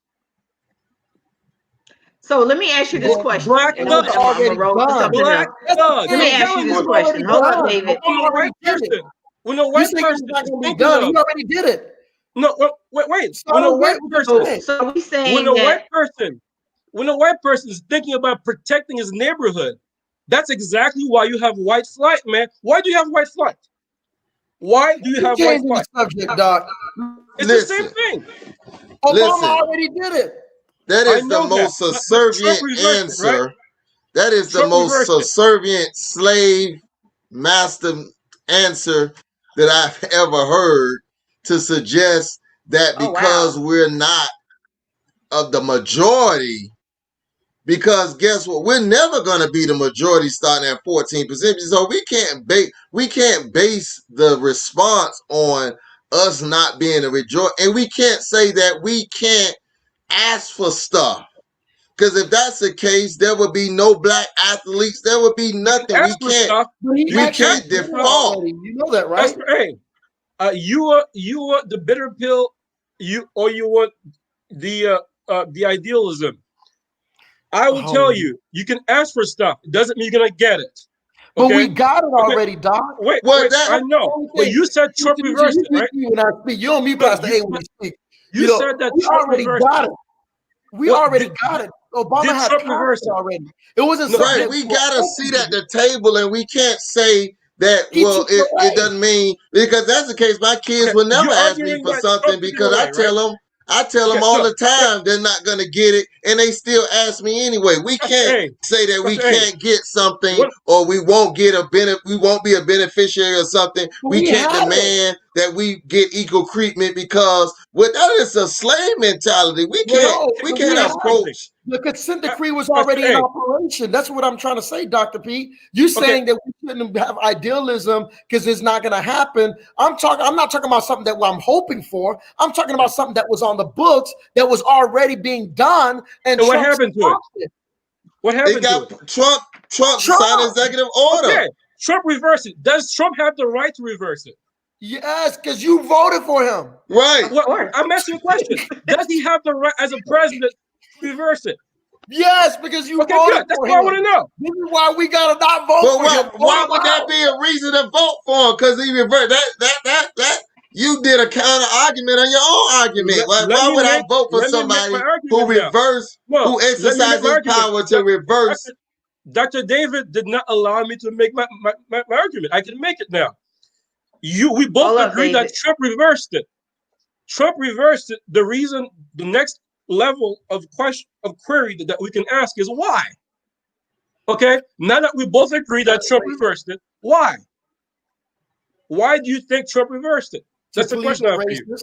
So let me ask you this question. Black thugs. Let me ask you this question. Hold on, David. When a white person is be done, he already did it. No, wait. When a white person, so we saying when a white person is thinking about protecting his neighborhood. That's exactly why you have white flight, man. Why do you have white flight? Why do you have white flight? Subject, Doc. It's the same thing. Obama already did it. That is the most subservient answer. Right? That is the most subservient slave master answer that I've ever heard to suggest that because we're not of the majority. Because guess what? We're never going to be the majority starting at 14%. So we can't base the response on us not being a majority. And we can't say that we can't ask for stuff. Because if that's the case, there would be no black athletes. There would be nothing. We can't default. You know that, right? You are the bitter pill you want the idealism. I will tell you, you can ask for stuff. It doesn't mean you're gonna get it. But Okay? we got it already, Doc. Wait, Well, wait, that- I know. But you said Trump reversed it, right? When I speak, you don't mute No, Pastor you- A when you speak. You know, said that we Trump already reversed got it. it. We What, already did- got it. Obama did had Trump passed reverse it it? already. It wasn't No, something Right, that we we got a were seat at the table, and we can't say that. He Well, took it away. it doesn't mean, because that's the case. My kids Okay, will never you're ask me arguing for that something Trump took it because away, I tell them Okay, all no, the time they're not going to get it, and they still ask me anyway. We Pastor can't A, say that we Pastor A, can't get something, what- or we won't get we won't be a beneficiary of something. We We can't had it. demand that we get equal treatment, because that is a slave mentality. We No, can't we had approach. The consent decree was Pastor already in A. operation. That's what I'm trying to say, Dr. P. You saying that we shouldn't have idealism because it's not going to happen. I'm not talking about something that I'm hoping for. I'm talking about something that was on the books that was already being done. And what Trump happened to it? stopped it. What It happened to got it? Trump signed an executive order. Okay, Trump reversed it. Does Trump have the right to reverse it? Yes, because you voted for him. Right. Of course. I'm asking a question. Does he have the right as a president to reverse it? Yes, because you Okay, voted good. That's for what I him. want to know. This is why we gotta not vote But for him. why would that be a reason to vote for him? Because he reversed that. You did a counter argument on your own argument. Why would I vote for somebody who reversed, who exercises power to reverse? Dr. David did not allow me to make my argument. I can make it now. We both Hold up, agree that David. Trump reversed it. Trump reversed it. The reason, the next level of query that we can ask is why? Okay, now that we both agree that Trump reversed it, why? Why do you think Trump reversed it? That's the question I have for you.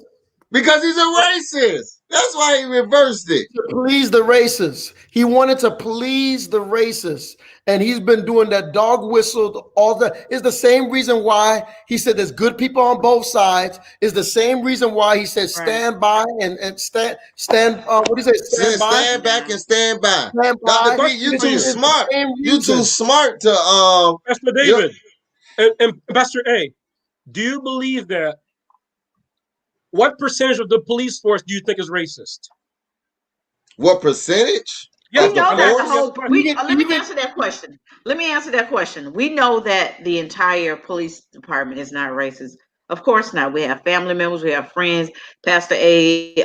Because he's a racist. That's why he reversed it. To please the racists. He wanted to please the racists. And he's been doing that dog whistle. It's the same reason why he said there's good people on both sides. Is the same reason why he said stand by and stand what do you say? Stand back and stand by. Stand by. Dr. P, you too It's the smart. same You reason. too smart to Pastor David and Pastor A, do you believe that? What percentage of the police force do you think is racist? What percentage? Yeah, We know that the whole. Let me Even- answer that question. Let me answer that question. We know that the entire police department is not racist. Of course not. We have family members. We have friends. Pastor A,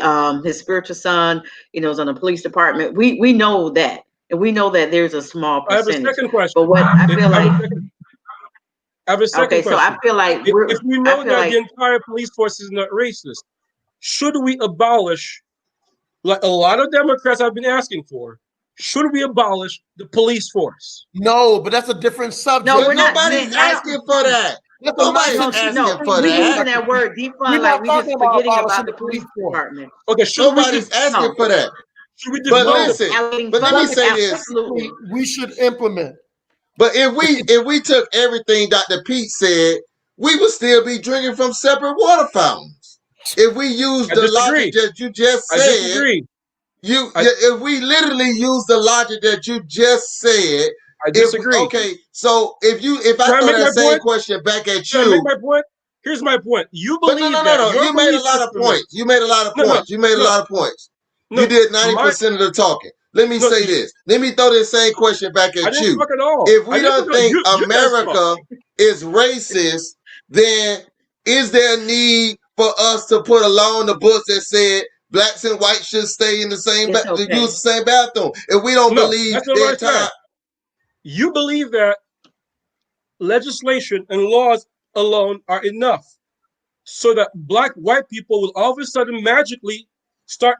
his spiritual son, is on the police department. We know that, and we know that there's a small I have a percentage. second question. But what I feel like. I have a second Okay, question. so I feel like if we know that the entire police force is not racist, should we abolish, like a lot of Democrats have been asking for, should we abolish the police force? No, but that's a different subject. No, But we're not. nobody's asking for that. That's Nobody's not- asking No, for we're that. using that word defund We're like not we just talking about forgetting abolishing about the the police police force. department. Okay, should Nobody's asking for that. we But defund listen, Allocating but let me funds, say this. absolutely. We should implement. But if we took everything Dr. Pete said, we would still be drinking from separate water fountains. If we use I the disagree. logic that you just I said, disagree. if we literally use the logic that you just said, I disagree. so if I Can I throw make that my same point? question back at Can I you, make my point? Here's my point. You but believe no, that your you made a police lot of system points. You made a lot of No, no, points. You made a no. lot of points. No, You did 90% of the talking. Let me No, say you- this. Let me throw this same question back I at didn't you. talk at all. If I we didn't don't talk- think you guys America talk. is racist, then is there a need for us to put a law in the books that said blacks and whites should stay in the same It's okay. use the same bathroom? If we don't No, believe that's not the what I entire said. You believe that legislation and laws alone are enough so that white people will all of a sudden magically start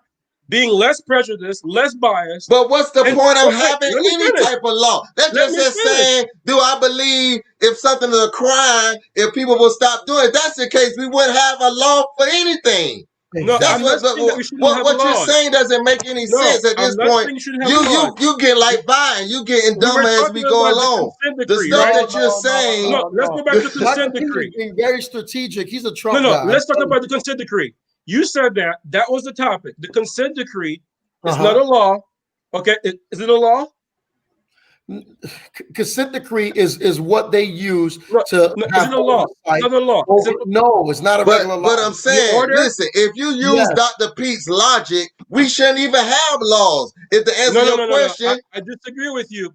being less prejudiced, less biased. But what's the And- point of okay, having let me any finish. type of law? That's Let just me as finish. saying, do I believe if something is a crime, if people will stop doing it? If that's the case, we wouldn't have a law for anything. No, That's I'm not saying that we shouldn't have what you're laws. saying doesn't make any No, sense at I'm this not point. saying you shouldn't have laws. You get like buying, you getting We were dumber as talking we go about the along. consent The decree, stuff right? that you're saying, No, let's go back to the consent decree. He's being very strategic. He's a Trump No, guy. let's talk about the consent decree. You said that was the topic. The consent decree is Uh-huh. not a law. Okay, is it a law? Consent decree is what they use No, to no, is have it a law? oversight. It's not a law. Is it No, it's not a regular law. But I'm saying, order? listen, if you use Yes. Dr. Pete's logic, we shouldn't even have laws. If to answer your No. question, I disagree with you.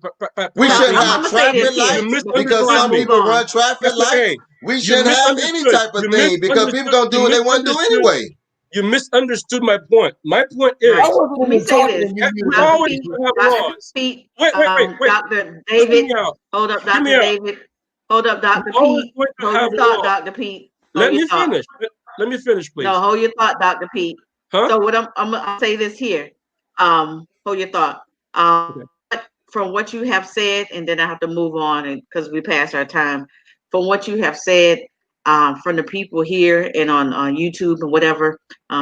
we Well, shouldn't I'm have gonna say this traffic here You lights because before I some misunderstood me. move people on. run traffic Pastor lights. A, We you shouldn't have any misunderstood. type of thing because people gonna do what they want to do anyway. You misunderstood my point. My point is, I Right. wasn't Let me even say talking this. and you we muted Dr. me. always Pete, have Dr. laws. Pete, Wait. Dr. Listen David, me out. hold up, Hear me Dr. out. David. Hold up, We're Dr. always Pete. going to Hold have your thought, laws. Dr. Pete. Let Hold me your thought. finish. Let me finish, please. No, hold your thought, Dr. Pete. Huh? So what I'm gonna say this here. Hold your thought. Okay. From what you have said, and then I have to move on, and because we passed our time. From what you have said, from the people here and on YouTube and whatever.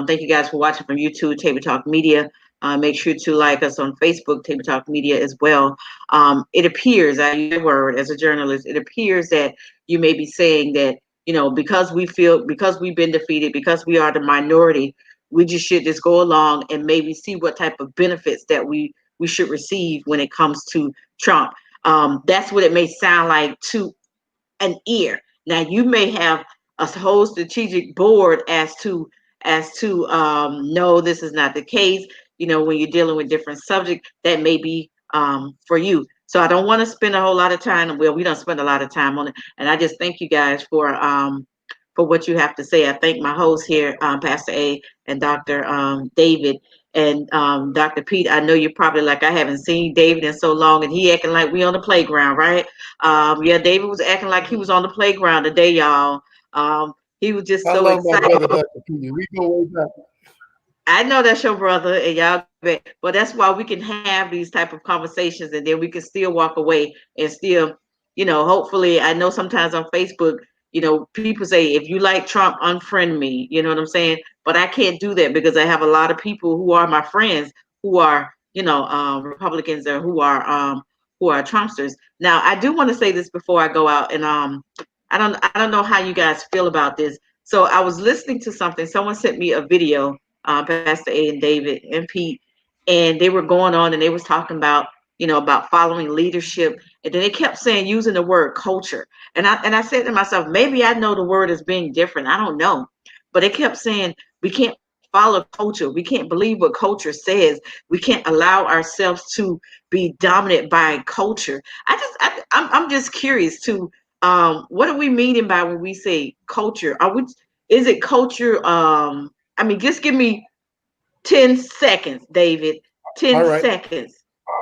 Thank you guys for watching from YouTube, Table Talk Media. Make sure to like us on Facebook, Table Talk Media as well. It appears, I use the word as a journalist, it appears that you may be saying that, because we've been defeated, because we are the minority, we should just go along and maybe see what type of benefits that we should receive when it comes to Trump. That's what it may sound like to an ear. Now you may have a whole strategic board as to no, this is not the case. When you're dealing with different subjects, that may be for you. So I don't want to spend a whole lot of time. Well, we don't spend a lot of time on it, and I just thank you guys for what you have to say. I thank my hosts here, Pastor A and Dr. David. And Dr. Pete, I know you're probably like, I haven't seen David in so long, and he acting like we on the playground, right? Yeah, David was acting like he was on the playground today, y'all. He was just I so love my excited. brother, Dr. P. We go way back. I know that's your brother, and y'all, but that's why we can have these type of conversations, and then we can still walk away and still, hopefully, I know sometimes on Facebook, people say, if you like Trump, unfriend me. You know what I'm saying? But I can't do that because I have a lot of people who are my friends who are, Republicans or who are Trumpsters. Now, I do want to say this before I go out, and I don't know how you guys feel about this. So I was listening to something. Someone sent me a video, Pastor A and David and Pete, and they were going on and they was talking about, about following leadership. And then they kept saying, using the word culture. And I said to myself, maybe I know the word is being different. I don't know. But they kept saying, we can't follow culture. We can't believe what culture says. We can't allow ourselves to be dominated by culture. I'm just curious to, what are we meaning by when we say culture? Is it culture? Just give me 10 seconds, David. 10 All right. seconds.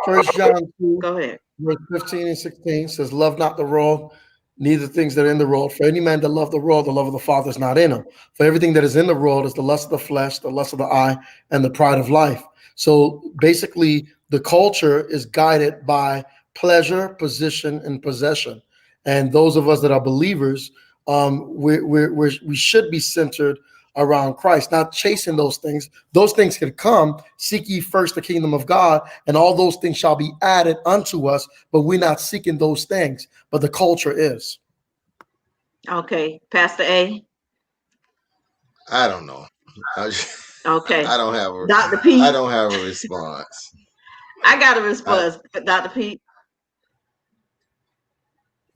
1 John 2, Go ahead. verse 15 and 16 says, love not the world, neither things that are in the world. For any man that love the world, the love of the Father is not in him. For everything that is in the world is the lust of the flesh, the lust of the eye, and the pride of life. So basically, the culture is guided by pleasure, position, and possession. And those of us that are believers, we should be centered around Christ, not chasing those things. Those things can come. Seek ye first the kingdom of God, and all those things shall be added unto us. But we're not seeking those things, but the culture is. Okay, Pastor A. I don't know. Okay, I don't have a. Dr. Pete. I don't have a response. I got a response, Dr. Pete.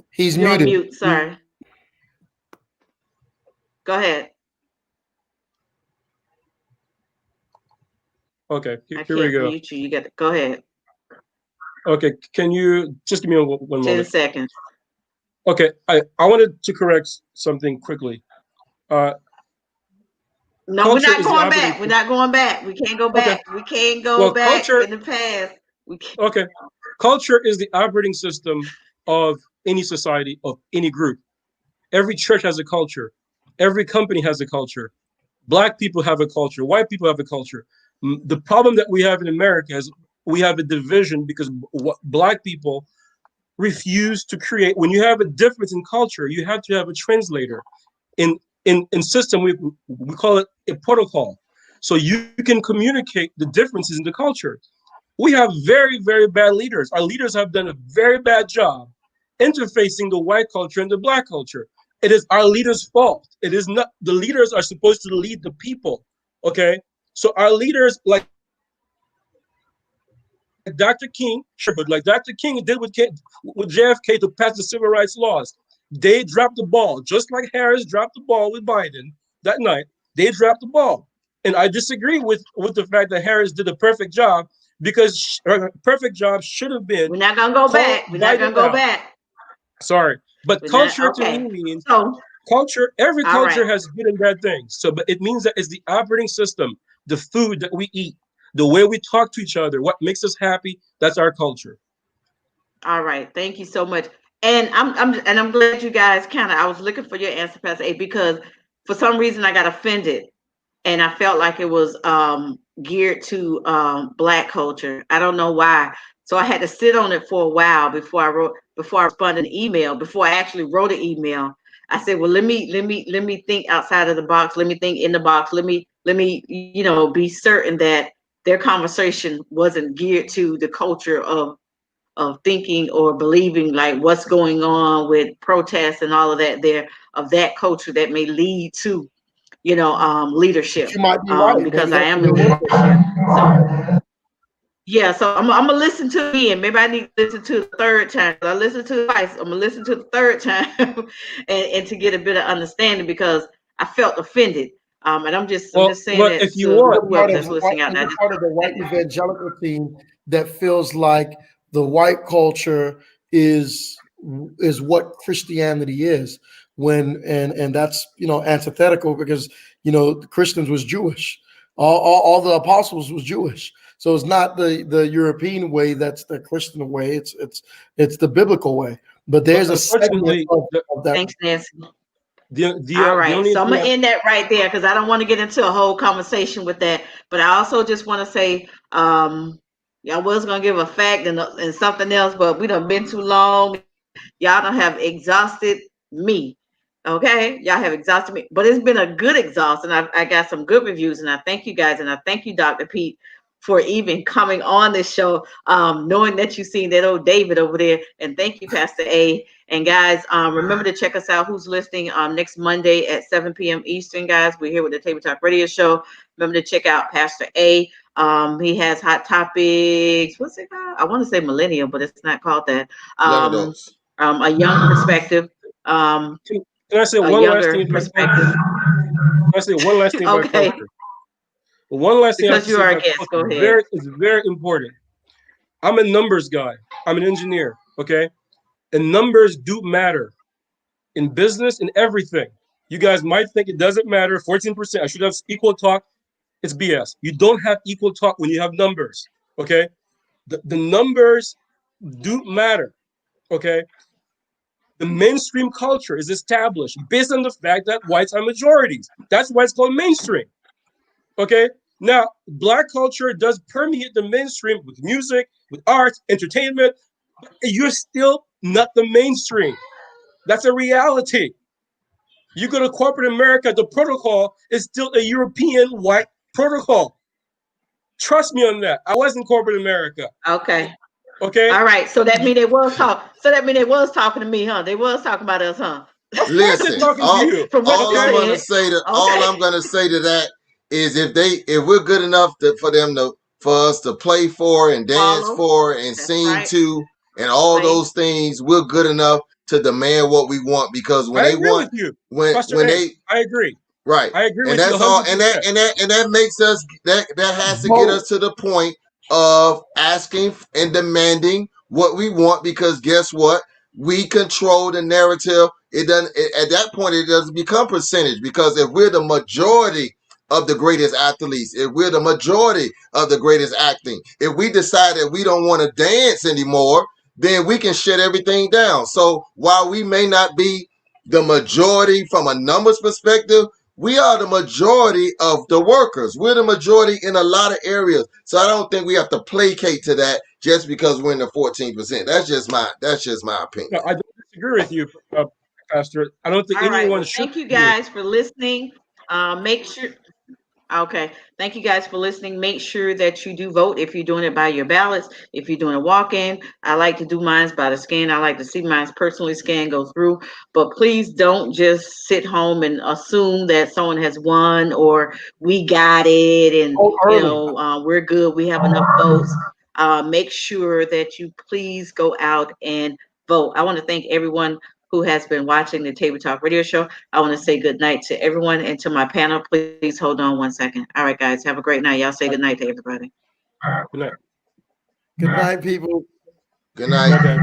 He's You're on muted. mute. Sorry. Go ahead. Okay, I here we can't go. mute you. You got to go ahead. Okay, can you just give me one 10 moment? seconds. Okay, I wanted to correct something quickly. No, we're Culture not is going the back. We're not going back. We can't go Okay. back. We can't go Well, back culture- in the past. We can't. Okay, culture is the operating system of any society, of any group. Every church has a culture. Every company has a culture. Black people have a culture. White people have a culture. The problem that we have in America is we have a division because Black people refuse to create. When you have a difference in culture, you have to have a translator. In system, we call it a protocol. So you can communicate the differences in the culture. We have very, very bad leaders. Our leaders have done a very bad job interfacing the white culture and the Black culture. It is our leaders' fault. It is not, the leaders are supposed to lead the people, okay? So our leaders, like Dr. King, sure, but like Dr. King did with JFK to pass the civil rights laws. They dropped the ball, just like Harris dropped the ball with Biden that night. They dropped the ball. And I disagree with the fact that Harris did a perfect job, because her perfect job should have been We're not gonna go call back. We're not gonna Biden go out. back. Sorry. But We're not culture to me okay. means So, culture, every all right. culture has good and bad things. So, but it means that it's the operating system, the food that we eat, the way we talk to each other, what makes us happy. That's our culture. All right. Thank you so much. And I'm glad you guys I was looking for your answer, Pastor A, because for some reason I got offended and I felt like it was geared to Black culture. I don't know why. So I had to sit on it for a while before I responded an email, before I actually wrote an email. I said, well, let me think outside of the box. Let me think in the box. Let me, be certain that their conversation wasn't geared to the culture of thinking or believing like what's going on with protests and all of that there, of that culture that may lead to leadership, You might be right. because Maybe I that's am what in it was. leadership. So yeah, so I'm gonna listen to it again. Maybe I need to listen to the third time. I listened to it twice. I'm gonna listen to the third time and to get a bit of understanding, because I felt offended. And I'm just saying Well, that if you to want, whoever that's listening out there. You're part of the white evangelical team that feels like the white culture is what Christianity is, and that's antithetical, because the Christians was Jewish. All the apostles was Jewish. So it's not the European way that's the Christian way. It's the biblical way. But there's a segment unfortunately, of that. Thanks, Nancy. the All the right, only so I'm thing gonna end that right there because I don't want to get into a whole conversation with that. But I also just want to say, I was gonna give a fact and something else, but we done been too long. Y'all don't have exhausted me. Okay, y'all have exhausted me, but it's been a good exhaust, and I got some good reviews, and I thank you guys, and I thank you, Dr. Pete, for even coming on this show, knowing that you seen that old David over there, and thank you, Pastor A. And guys, remember to check us out. Who's listening? Next Monday at 7 p.m. Eastern, guys. We're here with the Table Talk Radio Show. Remember to check out Pastor A. He has Hot Topics. What's it called? I want to say Millennial, but it's not called that. Young adults. A young perspective. can I say A one last younger thing about perspective. Can I say one last thing about Okay, culture? One last thing I have because to you say are a about guest. Go culture. ahead. It's very important. I'm a numbers guy. I'm an engineer. Okay, and numbers do matter in business and everything. You guys might think it doesn't matter. 14%. I should have equal talk. It's BS. You don't have equal talk when you have numbers. Okay, the numbers do matter. Okay, the mainstream culture is established based on the fact that whites are majorities. That's why it's called mainstream. Okay. Now, Black culture does permeate the mainstream with music, with arts, entertainment. But you're still not the mainstream. That's a reality. You go to corporate America, the protocol is still a European white protocol. Trust me on that. I was in corporate America. Okay. Okay. All right. So that mean they was talking to me, huh? They was talking about us, huh? Of course they're Listen, talking to you. From what all you I'm Okay. gonna said. say to all Okay. I'm gonna say to that is if we're good enough for us to play for and dance Follow. for and That's sing right. to and all Play. those things, we're good enough to demand what we want, because when I they agree with want you, when Pastor when A. they I agree. right, I agree and with you that's all, 100%. and that makes us that has to get Vote. us to the point of asking and demanding what we want, because guess what, we control the narrative. It doesn't at that point, it doesn't become percentage, because if we're the majority of the greatest athletes, if we're the majority of the greatest acting, if we decide that we don't want to dance anymore, then we can shut everything down. So while we may not be the majority from a numbers perspective, we are the majority of the workers. We're the majority in a lot of areas. So I don't think we have to placate to that just because we're in the 14%. That's just my opinion. No, I don't disagree with you, Pastor. I don't think All right. anyone Well, should thank you disagree with guys for listening. Make sure. Okay. Thank you guys for listening. Make sure that you do vote if you're doing it by your ballots. If you're doing a walk-in, I like to do mine by the scan. I like to see mine personally scan go through. But please don't just sit home and assume that someone has won or we got it and Vote early. we're good. We have enough votes. Make sure that you please go out and vote. I want to thank everyone who has been watching the Table Talk Radio Show. I want to say good night to everyone, and to my panel, please hold on 1 second. All right, guys, have a great night. Y'all say good night to everybody. Good night. Good night, people. Good night. Bye, guys.